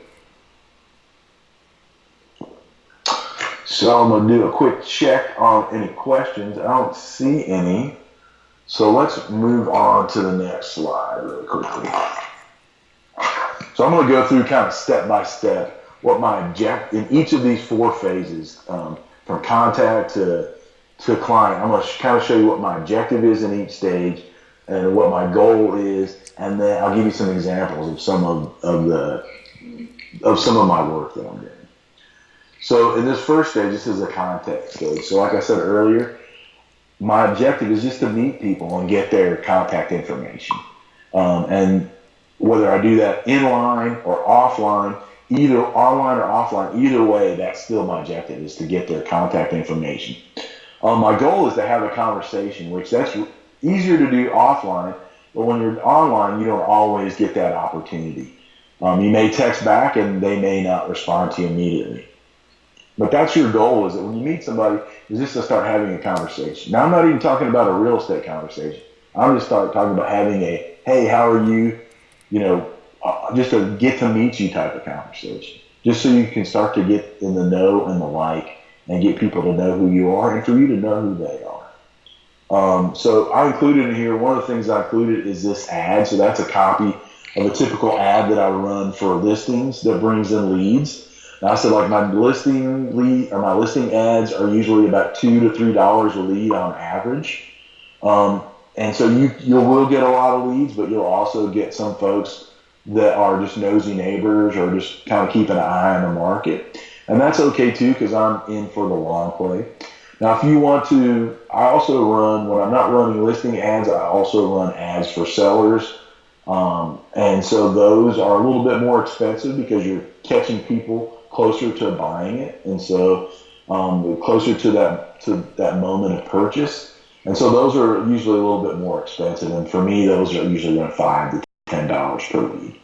So I'm going to do a quick check on any questions. I don't see any. So let's move on to the next slide really quickly. So I'm going to go through kind of step by step what my objective in each of these 4 phases, from contact to client. I'm going to kind of show you what my objective is in each stage and what my goal is, and then I'll give you some examples of some of my work that I'm doing. So in this first stage, this is a contact stage. So like I said earlier, my objective is just to meet people and get their contact information. And whether I do that inline or offline, either online or offline, either way, that's still my objective, is to get their contact information. My goal is to have a conversation, which that's easier to do offline, but when you're online, you don't always get that opportunity. You may text back and they may not respond to you immediately. But that's your goal, is that when you meet somebody, is just to start having a conversation. Now, I'm not even talking about a real estate conversation. I'm just talking about having a, hey, how are you? Just a get to meet you type of conversation. Just so you can start to get in the know and the like and get people to know who you are and for you to know who they are. So I included in here, one of the things I included is this ad. So that's a copy of a typical ad that I run for listings that brings in leads. Now I said, like, my listing ads are usually about $2 to $3 a lead on average. And so you will get a lot of leads, but you'll also get some folks that are just nosy neighbors or just kind of keep an eye on the market. And that's okay too, because I'm in for the long play. Now, if you want to, I also run, when I'm not running listing ads, I also run ads for sellers. And so those are a little bit more expensive because you're catching people closer to buying it. And so closer to that moment of purchase. And so those are usually a little bit more expensive. And for me, those are usually around $5 to $10 per lead.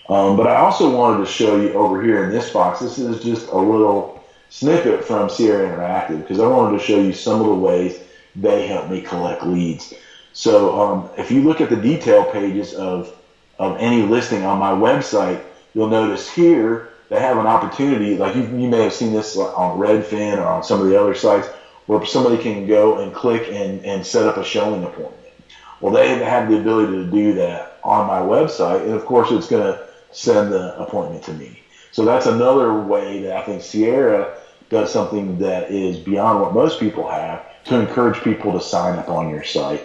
But I also wanted to show you over here in this box, this is just a little snippet from Sierra Interactive, because I wanted to show you some of the ways they help me collect leads. So if you look at the detail pages of any listing on my website, you'll notice here they have an opportunity, like you may have seen this on Redfin or on some of the other sites, where somebody can go and click and set up a showing appointment. Well, they have the ability to do that on my website, and of course it's going to send the appointment to me. So that's another way that I think Sierra does something that is beyond what most people have to encourage people to sign up on your site.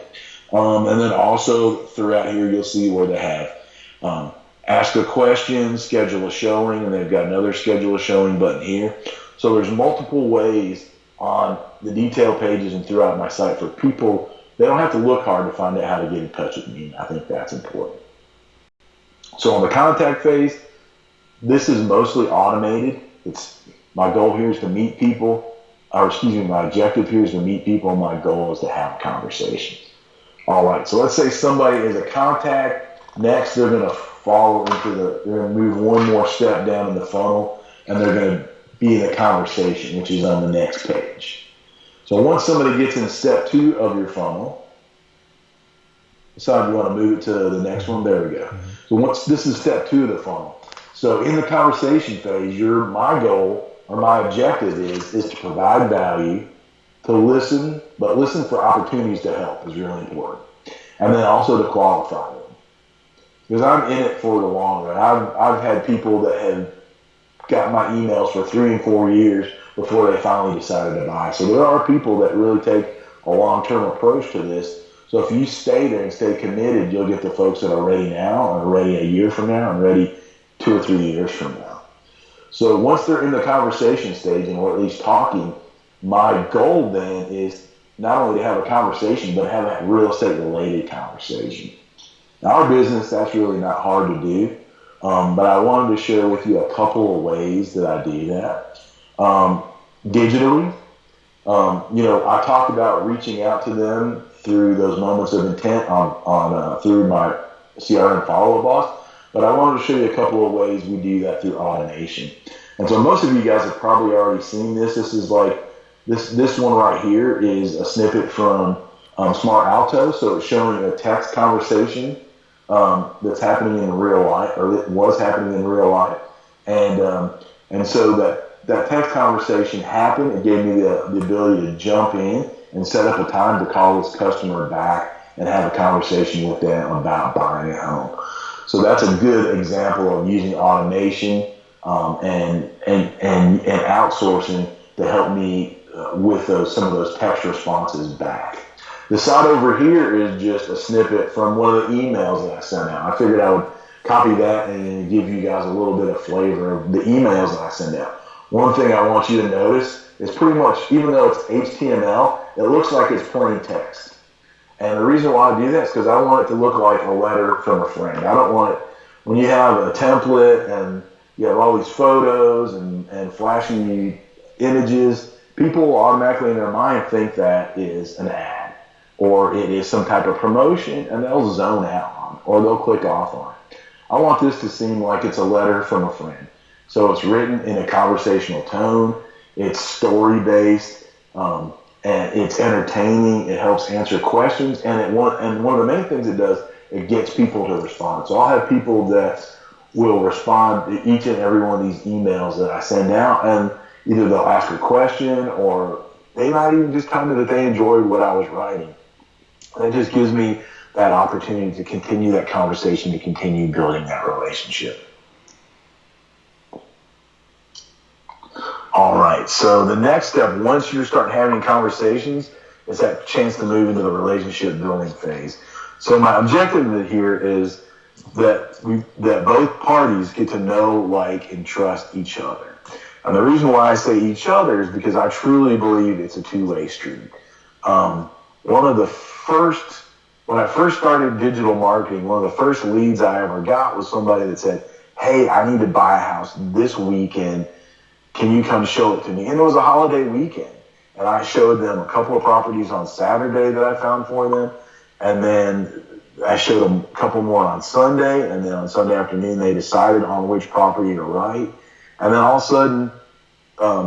And then also throughout here, you'll see where they have ask a question, schedule a showing, and they've got another schedule a showing button here. So there's multiple ways on the detail pages and throughout my site for people. They don't have to look hard to find out how to get in touch with me. I think that's important. So on the contact phase, this is mostly automated. My goal here is to meet people, my objective here is to meet people, and my goal is to have conversations. All right, so let's say somebody is a contact. Next, they're going to they're going to move one more step down in the funnel, and they're going to be in a conversation, which is on the next page. So once somebody gets in step 2 of your funnel, decide you want to move it to the next one. There we go. So this is step 2 of the funnel. So in the conversation phase, my goal or my objective is to provide value, to listen, but listen for opportunities to help is really important. And then also to qualify them. Because I'm in it for the long run. I've had people that have got my emails for 3 and 4 years before they finally decided to buy. So there are people that really take a long-term approach to this. So if you stay there and stay committed, you'll get the folks that are ready now, and ready a year from now, and ready 2 or 3 years from now. So once they're in the conversation stage, and we're at least talking, my goal then is not only to have a conversation, but have a real estate related conversation. Now, our business, that's really not hard to do, but I wanted to share with you a couple of ways that I do that. Digitally, I talked about reaching out to them through those moments of intent through my CRM Follow Up Boss. But I wanted to show you a couple of ways we do that through automation. And so most of you guys have probably already seen this. This is like this one right here is a snippet from Smart Alto. So it's showing a text conversation that's happening in real life, or it was happening in real life. And so that text conversation happened. It gave me the ability to jump in and set up a time to call this customer back and have a conversation with them about buying a home. So that's a good example of using automation and outsourcing to help me with some of those text responses back. The side over here is just a snippet from one of the emails that I sent out. I figured I would copy that and give you guys a little bit of flavor of the emails that I send out. One thing I want you to notice is pretty much, even though it's HTML, it looks like it's plain text. And the reason why I do that is because I want it to look like a letter from a friend. I don't want it, when you have a template and you have all these photos and flashy images, people automatically in their mind think that is an ad or it is some type of promotion, and they'll zone out on it or they'll click off on it. I want this to seem like it's a letter from a friend. So it's written in a conversational tone, it's story based, and it's entertaining, it helps answer questions, and one of the main things it does, it gets people to respond. So I'll have people that will respond to each and every one of these emails that I send out, and either they'll ask a question or they might even just tell me that they enjoyed what I was writing. And it just gives me that opportunity to continue that conversation, to continue building that relationship. All right, so the next step, once you start having conversations, is that chance to move into the relationship building phase. So my objective here is that both parties get to know, like, and trust each other. And the reason why I say each other is because I truly believe it's a two-way street. When I first started digital marketing, one of the first leads I ever got was somebody that said, "Hey, I need to buy a house this weekend. Can you come show it to me?" And it was a holiday weekend. And I showed them a couple of properties on Saturday that I found for them. And then I showed them a couple more on Sunday. And then on Sunday afternoon, they decided on which property to write. And then all of a sudden,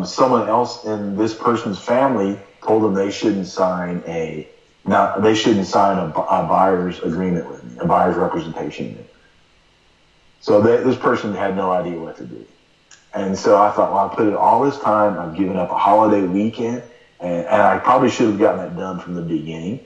someone else in this person's family told them they shouldn't sign a buyer's agreement with me, a buyer's representation agreement. So this person had no idea what to do. And so I thought, well, I put in all this time, I've given up a holiday weekend, and I probably should have gotten that done from the beginning.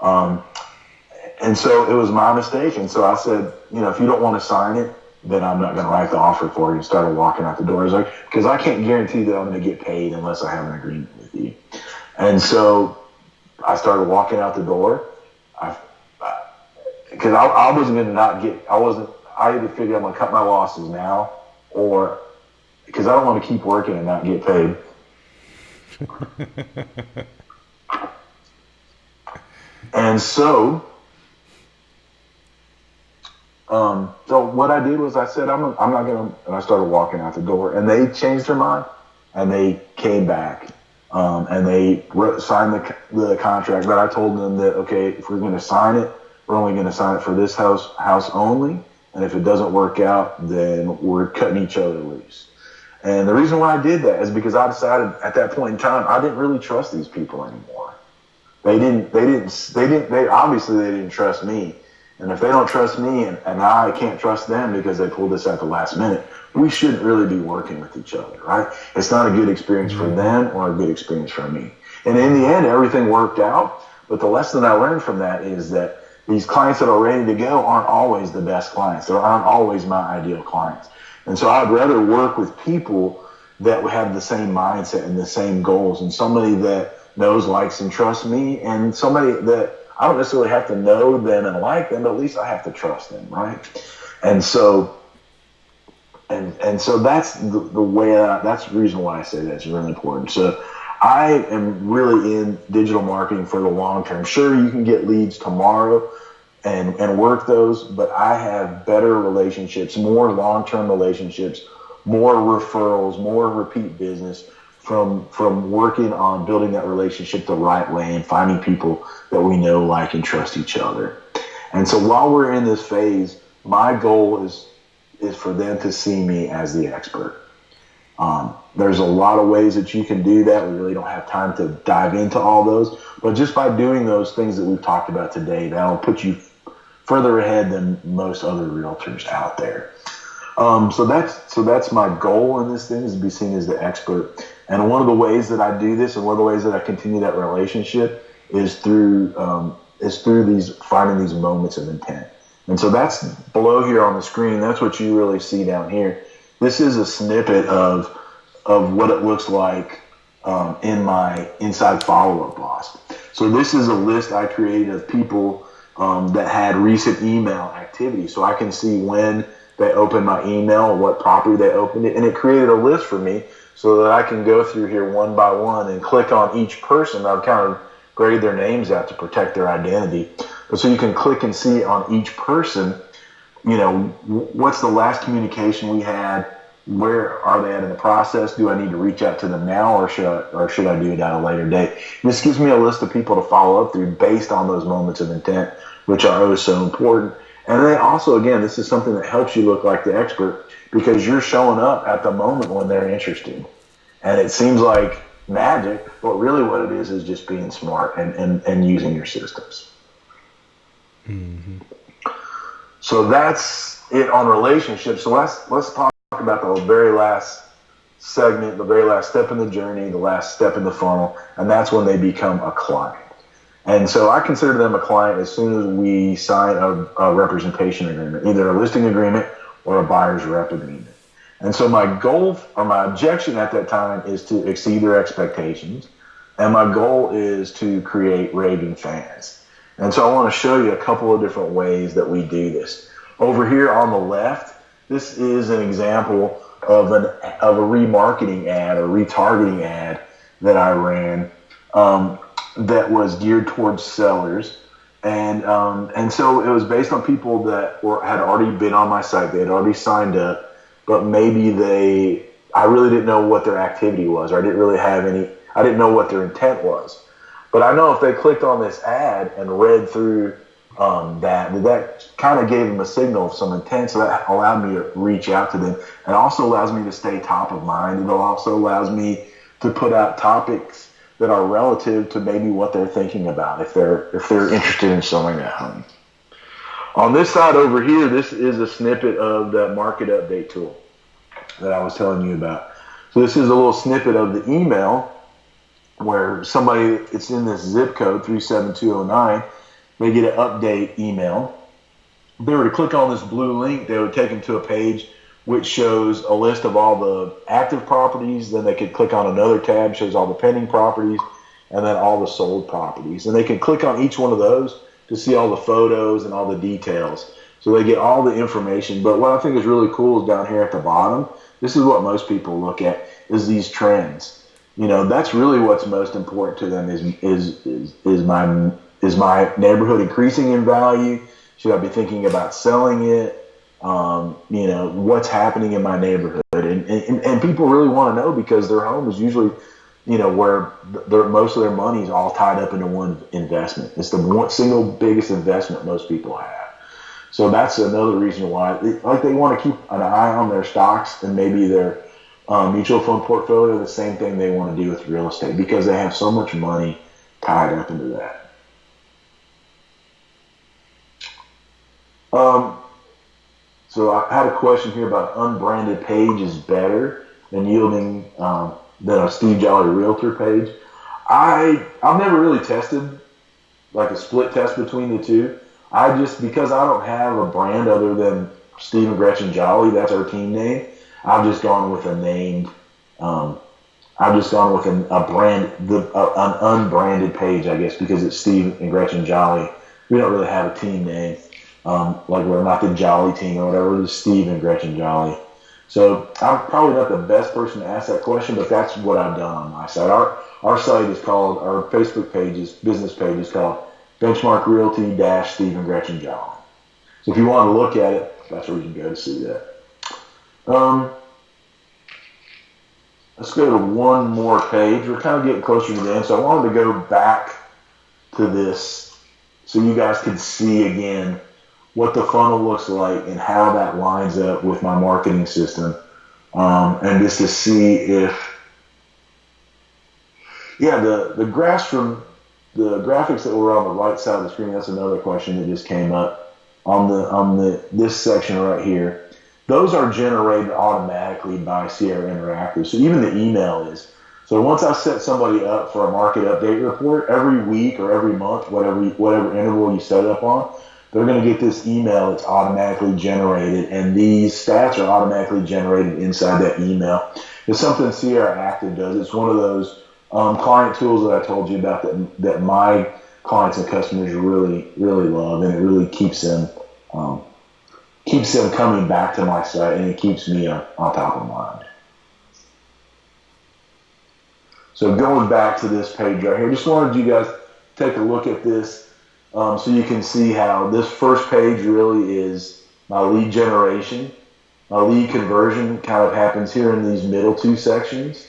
And so it was my mistake. And so I said, if you don't want to sign it, then I'm not going to write the offer for you, and started walking out the door. I was like, because I can't guarantee that I'm going to get paid unless I have an agreement with you. And so I started walking out the door. Because I wasn't going to I had to figure I'm going to cut my losses now, or because I don't want to keep working and not get paid. And so what I did was I said, I'm not going to, and I started walking out the door, and they changed their mind, and they came back, and they signed the contract. But I told them that, okay, if we're going to sign it, we're only going to sign it for this house only, and if it doesn't work out, then we're cutting each other loose. And the reason why I did that is because I decided at that point in time, I didn't really trust these people anymore. They obviously didn't trust me. And if they don't trust me and I can't trust them because they pulled this at the last minute, we shouldn't really be working with each other, right? It's not a good experience for them or a good experience for me. And in the end, everything worked out. But the lesson I learned from that is that these clients that are ready to go aren't always the best clients. They aren't always my ideal clients. And so I'd rather work with people that have the same mindset and the same goals, and somebody that knows, likes, and trusts me, and somebody that I don't necessarily have to know them and like them, but at least I have to trust them, right? And so that's the way. That's the reason why I say that's really important. So I am really in digital marketing for the long term. Sure, you can get leads tomorrow and work those, but I have better relationships, more long-term relationships, more referrals, more repeat business from working on building that relationship the right way and finding people that we know, like, and trust each other. And so while we're in this phase, my goal is for them to see me as the expert. There's a lot of ways that you can do that. We really don't have time to dive into all those, but just by doing those things that we've talked about today, that'll put you further ahead than most other realtors out there. So that's my goal in this thing, is to be seen as the expert. And one of the ways that I do this, and one of the ways that I continue that relationship, is through finding these moments of intent. And so that's below here on the screen. That's what you really see down here. This is a snippet of what it looks like in my Inside Follow-Up Boss. So this is a list I created of people that had recent email activity, so I can see when they opened my email, what property they opened it, and it created a list for me so that I can go through here one by one and click on each person. I've kind of graded their names out to protect their identity, but so you can click and see on each person, what's the last communication we had, Where are they at in the process? Do I need to reach out to them now, or should I do it at a later date? This gives me a list of people to follow up through based on those moments of intent, which are oh so important. And then also, again, this is something that helps you look like the expert because you're showing up at the moment when they're interested. And it seems like magic, but really what it is just being smart and using your systems. Mm-hmm. So that's it on relationships. So let's talk about the very last segment, the very last step in the journey, the last step in the funnel, and that's when they become a client. And so I consider them a client as soon as we sign a representation agreement, either a listing agreement or a buyer's rep agreement. And so my goal or my objection at that time is to exceed their expectations. And my goal is to create raving fans. And so I want to show you a couple of different ways that we do this. Over here on the left, this is an example of a remarketing ad or retargeting ad that I ran that was geared towards sellers. And so it was based on people that had already been on my site. They had already signed up, but maybe I really didn't know what their activity was, or I didn't know what their intent was. But I know if they clicked on this ad and read through that kind of gave them a signal of some intent, so that allowed me to reach out to them. It also allows me to stay top of mind. It also allows me to put out topics that are relative to maybe what they're thinking about if they're interested in selling that home. On this side over here, this is a snippet of the market update tool that I was telling you about. So this is a little snippet of the email where it's in this zip code 37209. They get an update email. If they were to click on this blue link, they would take them to a page which shows a list of all the active properties. Then they could click on another tab, shows all the pending properties, and then all the sold properties. And they can click on each one of those to see all the photos and all the details. So they get all the information. But what I think is really cool is down here at the bottom, this is what most people look at, is these trends. That's really what's most important to them is my neighborhood increasing in value? Should I be thinking about selling it? What's happening in my neighborhood? And people really want to know because their home is usually, where most of their money is all tied up into one investment. It's the single biggest investment most people have. So that's another reason why they want to keep an eye on their stocks and maybe their mutual fund portfolio, the same thing they want to do with real estate because they have so much money tied up into that. So I had a question here about unbranded page is better than yielding than a Steve Jolly Realtor page. I've never really tested like a split test between the two. Because I don't have a brand other than Steve and Gretchen Jolly, that's our team name. I've just gone with a named. I've just gone with a brand, an unbranded page, I guess, because it's Steve and Gretchen Jolly. We don't really have a team name. Like we're not the Jolly team or whatever, it's Steve and Gretchen Jolly. So I'm probably not the best person to ask that question, but that's what I've done on my site. Our site is called, our Facebook business page is called Benchmark Realty - Steve and Gretchen Jolly. So if you want to look at it, that's where you can go to see that. Let's go to one more page. We're kind of getting closer to the end, so I wanted to go back to this so you guys can see again what the funnel looks like and how that lines up with my marketing system. And just to see if, the graphs from the graphics that were on the right side of the screen, that's another question that just came up on this section right here. Those are generated automatically by Sierra Interactive. So even the email is. So once I set somebody up for a market update report, every week or every month, whatever interval you set it up on, they're going to get this email that's automatically generated, and these stats are automatically generated inside that email. It's something Sierra Active does. It's one of those client tools that I told you about that my clients and customers really, really love, and it really keeps them coming back to my site, and it keeps me on top of mind. So going back to this page right here, just wanted you guys to take a look at this. So you can see how this first page really is my lead generation. lead conversion kind of happens here in these middle two sections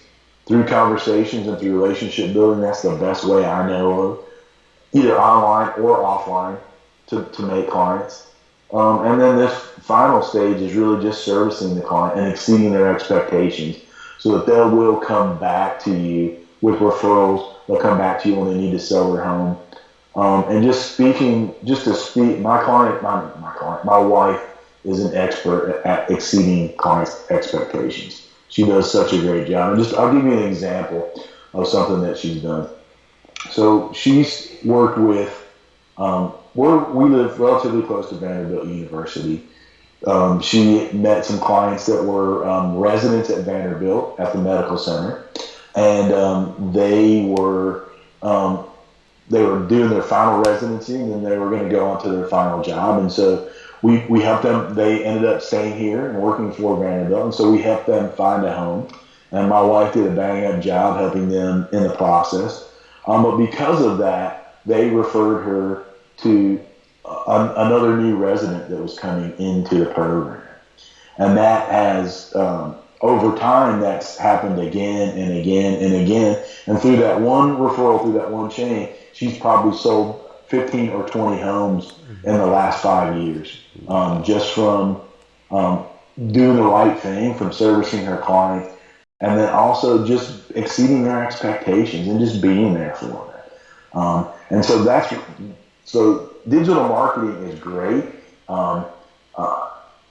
through conversations and through relationship building. That's the best way I know of, either online or offline, to make clients. And then this final stage is really just servicing the client and exceeding their expectations so that they will come back to you with referrals. They'll come back to you when they need to sell their home. And my wife is an expert at exceeding clients' expectations. She does such a great job. And I'll give you an example of something that she's done. So she's worked with, we live relatively close to Vanderbilt University. She met some clients that were residents at Vanderbilt at the medical center, and they were doing their final residency, and then they were going to go on to their final job. And so we helped them. They ended up staying here and working for Vanderbilt, and so we helped them find a home. And my wife did a bang-up job helping them in the process. But because of that, they referred her to another new resident that was coming into the program. And that has, over time, that's happened again and again and again. And through that one referral, through that one chain, she's probably sold 15 or 20 homes in the last 5 years, just from doing the right thing, from servicing her clients, and then also just exceeding their expectations and just being there for them. And so digital marketing is great, but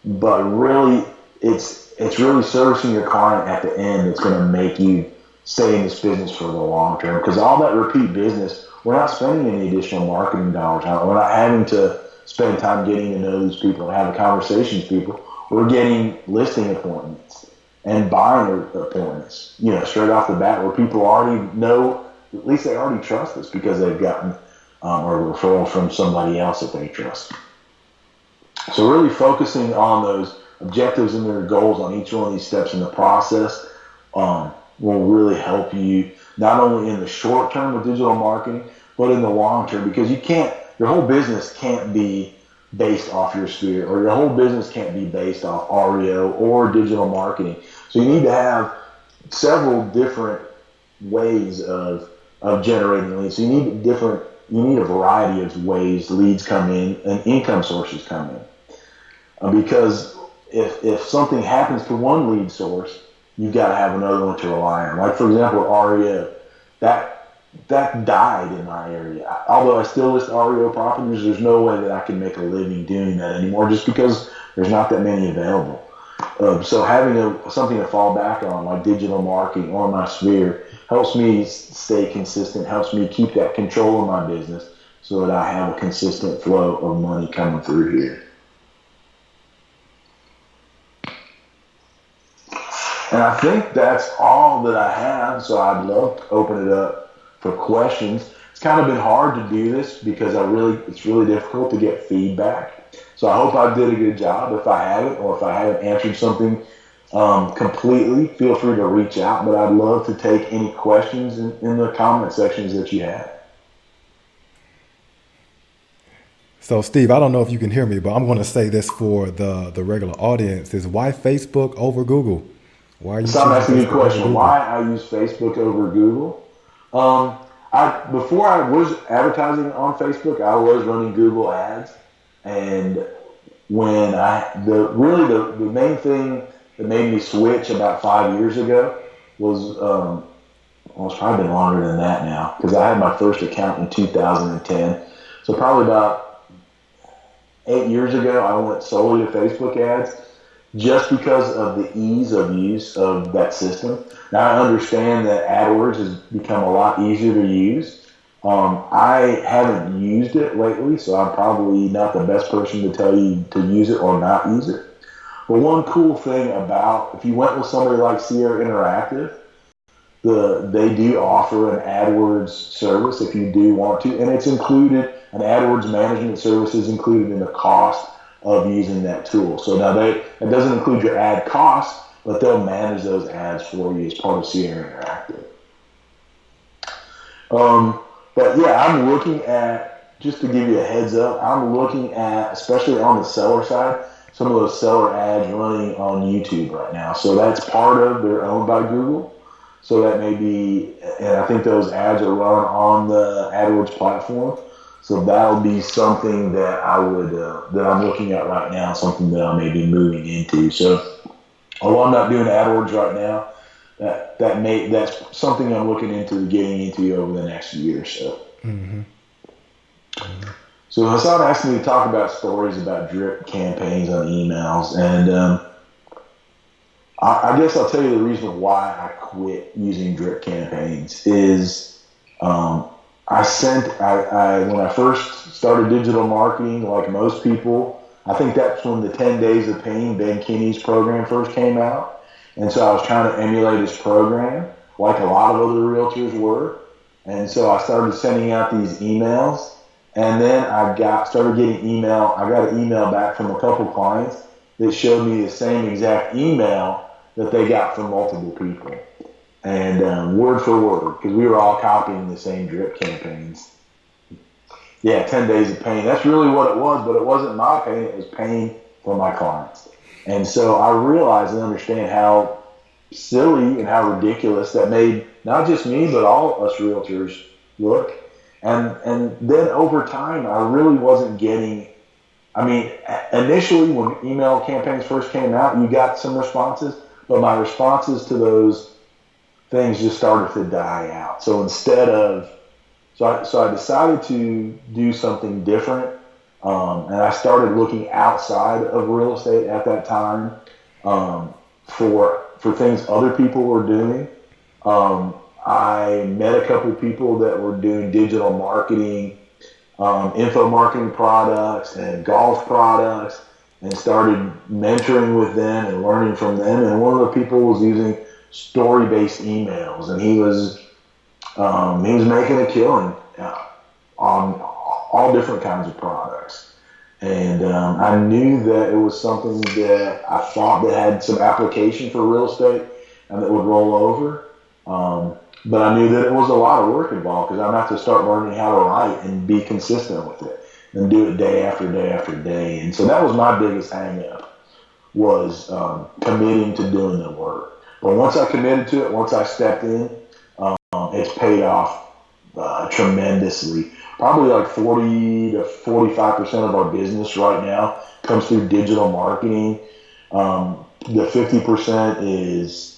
really it's really servicing your client at the end that's going to make you stay in this business for the long term. Because all that repeat business, we're not spending any additional marketing dollars on it. We're not having to spend time getting to know these people and having conversations with people. We're getting listing appointments and buying appointments, straight off the bat, where people already know, at least they already trust us because they've gotten a referral from somebody else that they trust. So really focusing on those objectives and their goals on each one of these steps in the process will really help you not only in the short term with digital marketing, but in the long term, because your whole business can't be based off your sphere, or your whole business can't be based off REO or digital marketing. So you need to have several different ways of generating leads. So you need a variety of ways leads come in and income sources come in. Because if something happens to one lead source, you've got to have another one to rely on. Like, for example, REO, that died in my area. Although I still list REO properties, there's no way that I can make a living doing that anymore, just because there's not that many available. So having something to fall back on, like digital marketing or my sphere, helps me stay consistent, helps me keep that control of my business so that I have a consistent flow of money coming through here. And I think that's all that I have, so I'd love to open it up for questions. It's kind of been hard to do this because it's really difficult to get feedback. So I hope I did a good job. If I haven't, or if I haven't answered something completely, feel free to reach out. But I'd love to take any questions in the comment sections that you have. So, Steve, I don't know if you can hear me, but I'm going to say this for the regular audience: is why Facebook over Google? Why are you? So I'm asking you a question. Why I use Facebook over Google? Before I was advertising on Facebook, I was running Google ads, and when the main thing that made me switch about 5 years ago was, well, it's probably been longer than that now, because I had my first account in 2010. So probably about 8 years ago, I went solely to Facebook ads, just because of the ease of use of that system. Now I understand that AdWords has become a lot easier to use. I haven't used it lately, so I'm probably not the best person to tell you to use it or not use it. But one cool thing about, if you went with somebody like Sierra Interactive, they do offer an AdWords service if you do want to, and it's included, an AdWords management service is included in the cost of using that tool. So now it doesn't include your ad costs, but they'll manage those ads for you as part of Sierra Interactive. But yeah, I'm looking at, just to give you a heads up, I'm looking at, especially on the seller side, some of those seller ads running on YouTube right now. So that's part of, they're owned by Google. So that may be, and I think those ads are run on the AdWords platform. So that'll be something that that I'm looking at right now, something that I may be moving into. So although I'm not doing AdWords right now, that's something I'm looking into getting into over the next year or so. Mm-hmm. So Hassan asked me to talk about stories about drip campaigns on emails, and I guess I'll tell you the reason why I quit using drip campaigns is when I first started digital marketing, like most people, I think that's when the 10 Days of Pain, Ben Kinney's program, first came out. And so I was trying to emulate his program, like a lot of other realtors were. And so I started sending out these emails. And then I started getting email. I got an email back from a couple clients that showed me the same exact email that they got from multiple people. And word for word, because we were all copying the same drip campaigns. Yeah, 10 Days of Pain. That's really what it was, but it wasn't my pain. It was pain for my clients. And so I realized and understand how silly and how ridiculous that made not just me, but all us realtors look. And then over time, I really wasn't getting, I mean, initially when email campaigns first came out, you got some responses, but my responses to those things just started to die out. So instead of, so I decided to do something different, and I started looking outside of real estate at that time for things other people were doing. I met a couple of people that were doing digital marketing, info marketing products and golf products, and started mentoring with them and learning from them. And one of the people was using story-based emails, and he was making a killing on all different kinds of products. And I knew that it was something that I thought that had some application for real estate and that would roll over. But I knew that it was a lot of work involved because I'd have to start learning how to write and be consistent with it and do it day after day after day. And so that was my biggest hang-up, was committing to doing the work. But once I committed to it, once I stepped in, it's paid off tremendously. Probably like 40 to 45% of our business right now comes through digital marketing. The 50% is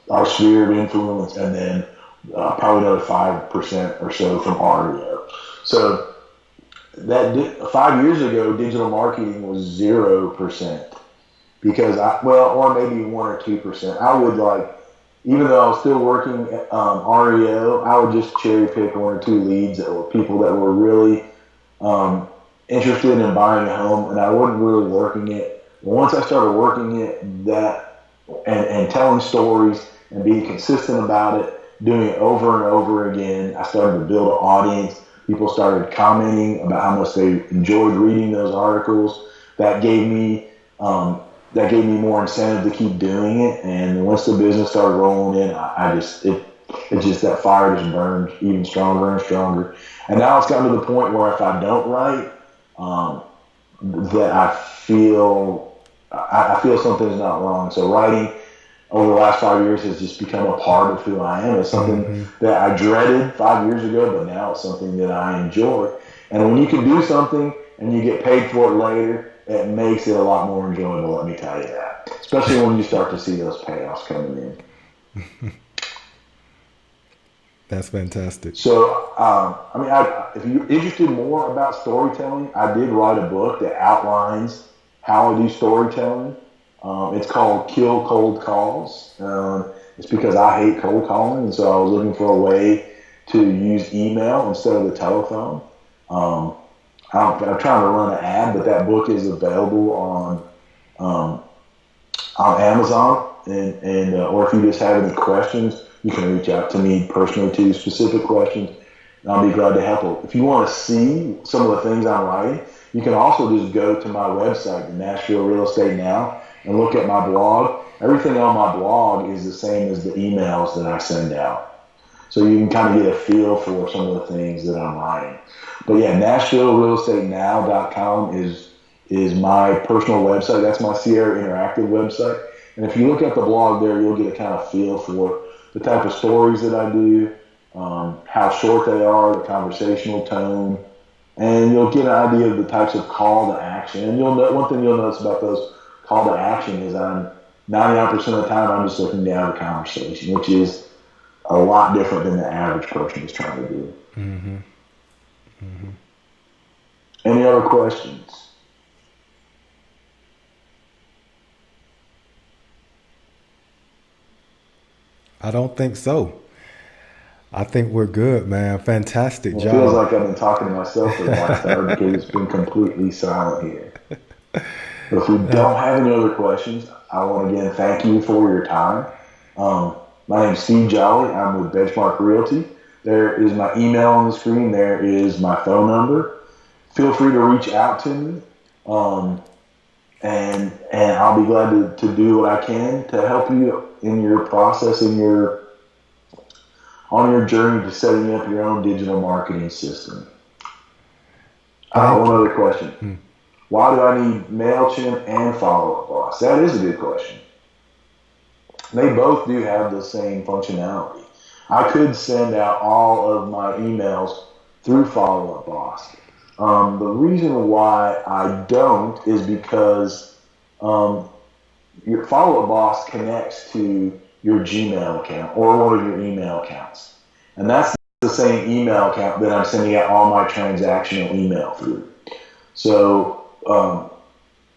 our sphere of influence, and then probably another 5% or so from REO. So that 5 years ago, digital marketing was 0%, because or maybe 1 or 2%. I would even though I was still working at REO, I would just cherry pick 1 or 2 leads that were people that were really interested in buying a home, and I wasn't really working it. But once I started working it, and telling stories and being consistent about it, doing it over and over again, I started to build an audience. People started commenting about how much they enjoyed reading those articles. That gave me more incentive to keep doing it. And once the business started rolling in, that fire just burned even stronger and stronger. And now it's gotten to the point where if I don't write, that I feel something's not wrong. So writing over the last 5 years has just become a part of who I am. It's something that I dreaded 5 years ago, but now it's something that I enjoy. And when you can do something and you get paid for it later, it makes it a lot more enjoyable, let me tell you that. Especially when you start to see those payoffs coming in. That's fantastic. So, if you're interested more about storytelling, I did write a book that outlines how I do storytelling. It's called Kill Cold Calls. It's because I hate cold calling, and so I was looking for a way to use email instead of the telephone. I'm trying to run an ad, but that book is available on Amazon, and or if you just have any questions, you can reach out to me personally too, specific questions, and I'll be glad to help. If you want to see some of the things I'm writing, you can also just go to my website, Nashville Real Estate Now, and look at my blog. Everything on my blog is the same as the emails that I send out. So you can kind of get a feel for some of the things that I'm writing. But yeah, NashvilleRealEstateNow.com is is my personal website. That's my Sierra Interactive website. And if you look at the blog there, you'll get a kind of feel for the type of stories that I do, how short they are, the conversational tone, and you'll get an idea of the types of call to action. And one thing you'll notice about those call to action is I'm 99% of the time I'm just looking to have a conversation, which is a lot different than the average person is trying to do. Mm-hmm. Mm-hmm. Any other questions? I don't think so. I think we're good, man. Fantastic It feels job. like I've been talking to myself for the last hour because it's been completely silent here. But if we Uh, don't have any other questions, I want to again thank you for your time. My name is Steve Jolly. I'm with Benchmark Realty. There is my email on the screen. There is my phone number. Feel free to reach out to me, and I'll be glad to do what I can to help you in your process, on your journey to setting up your own digital marketing system. thank One you. other question. Why do I need MailChimp and Follow Up Boss? That is a good question. They both do have the same functionality. I could send out all of my emails through Follow Up Boss. The reason why I don't is because your Follow Up Boss connects to your Gmail account or one of your email accounts. And that's the same email account that I'm sending out all my transactional email through. So,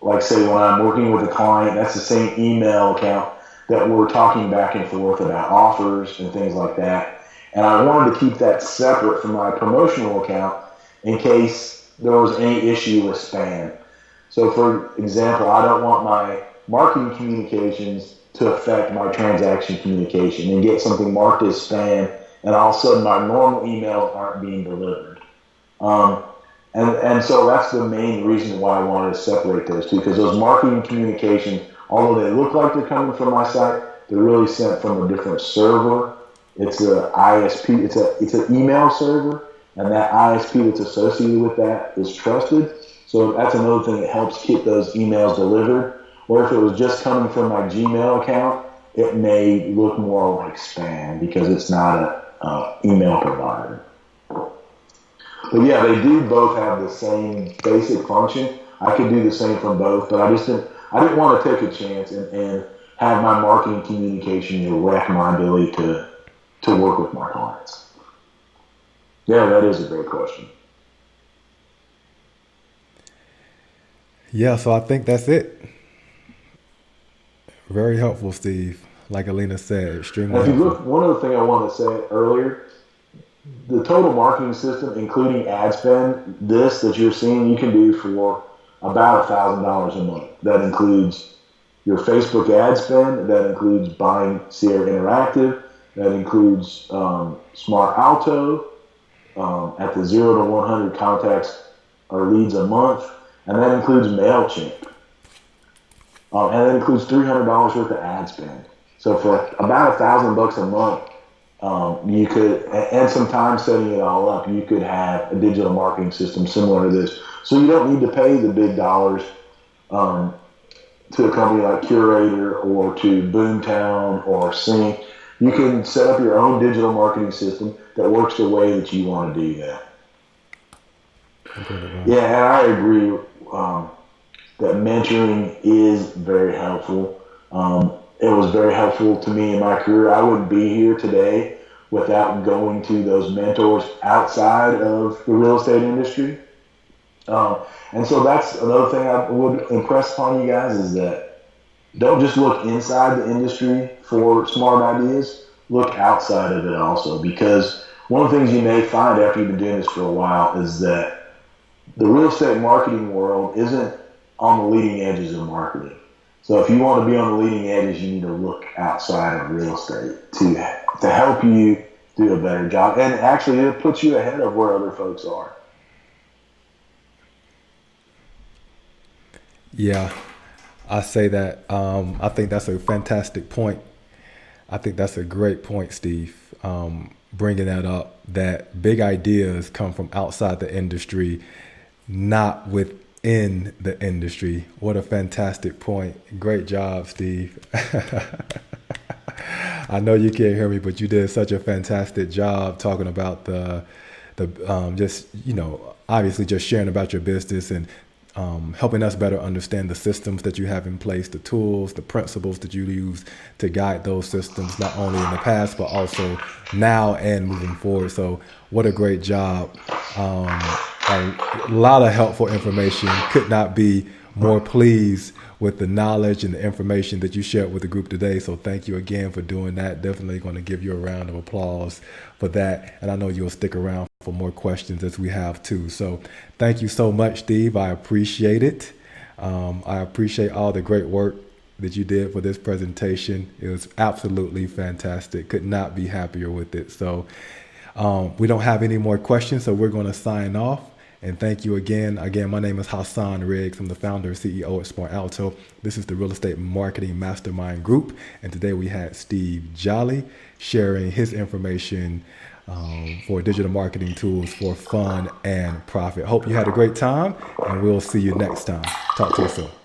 like say when I'm working with a client, that's the same email account that we're talking back and forth about offers and things like that. And I wanted to keep that separate from my promotional account in case there was any issue with spam. So for example, I don't want my marketing communications to affect my transaction communication and get something marked as spam, and all of a sudden my normal emails aren't being delivered. And so that's the main reason why I wanted to separate those two, because those marketing communications, although they look like they're coming from my site, they're really sent from a different server. It's a ISP. It's an email server, and that ISP that's associated with that is trusted. So that's another thing that helps keep those emails delivered. Or if it was just coming from my Gmail account, it may look more like spam because it's not a email provider. But yeah, they do both have the same basic function. I could do the same from both, but I didn't want to take a chance and have my marketing communication wreck my ability to work with my clients. Yeah, that is a great question. Yeah, so I think that's it. Very helpful, Steve. Like Alina said, And extremely if you helpful. look, one other thing I wanted to say earlier, the total marketing system, including ad spend, this that you're seeing, you can do for about $1,000 a month. That includes your Facebook ad spend. That includes buying Sierra Interactive. That includes Smart Alto at the 0 to 100 contacts or leads a month, and that includes MailChimp, and that includes $300 worth of ad spend. So for about $1,000 a month, you could, and some time setting it all up, you could have a digital marketing system similar to this. So you don't need to pay the big dollars to a company like Curator or to Boomtown or Sync. You can set up your own digital marketing system that works the way that you want to do that. Get it right. Yeah, and I agree that mentoring is very helpful. It was very helpful to me in my career. I wouldn't be here today without going to those mentors outside of the real estate industry. And so that's another thing I would impress upon you guys is that don't just look inside the industry for smart ideas, look outside of it also. Because one of the things you may find after you've been doing this for a while is that the real estate marketing world isn't on the leading edges of marketing. So if you want to be on the leading edges, you need to look outside of real estate to help you do a better job. And actually, it puts you ahead of where other folks are. Yeah, I say that. I think that's a fantastic point. I think that's a great point, Steve. Bringing that up, that big ideas come from outside the industry, not with in the industry. What a fantastic point. Great job, Steve. I know you can't hear me, but you did such a fantastic job talking about the just, obviously just sharing about your business and helping us better understand the systems that you have in place, the tools, the principles that you use to guide those systems, not only in the past, but also now and moving forward. So what a great job. A lot of helpful information. Could not be more pleased with the knowledge and the information that you shared with the group today. So thank you again for doing that. Definitely going to give you a round of applause for that. And I know you'll stick around for more questions as we have too. So thank you so much, Steve. I appreciate it. I appreciate all the great work that you did for this presentation. It was absolutely fantastic. Could not be happier with it. So we don't have any more questions, so we're going to sign off. And thank you again. Again, my name is Hassan Riggs. I'm the founder and CEO at Smart Alto. This is the Real Estate Marketing Mastermind Group. And today we had Steve Jolly sharing his information for digital marketing tools for fun and profit. Hope you had a great time, and we'll see you next time. Talk to you soon.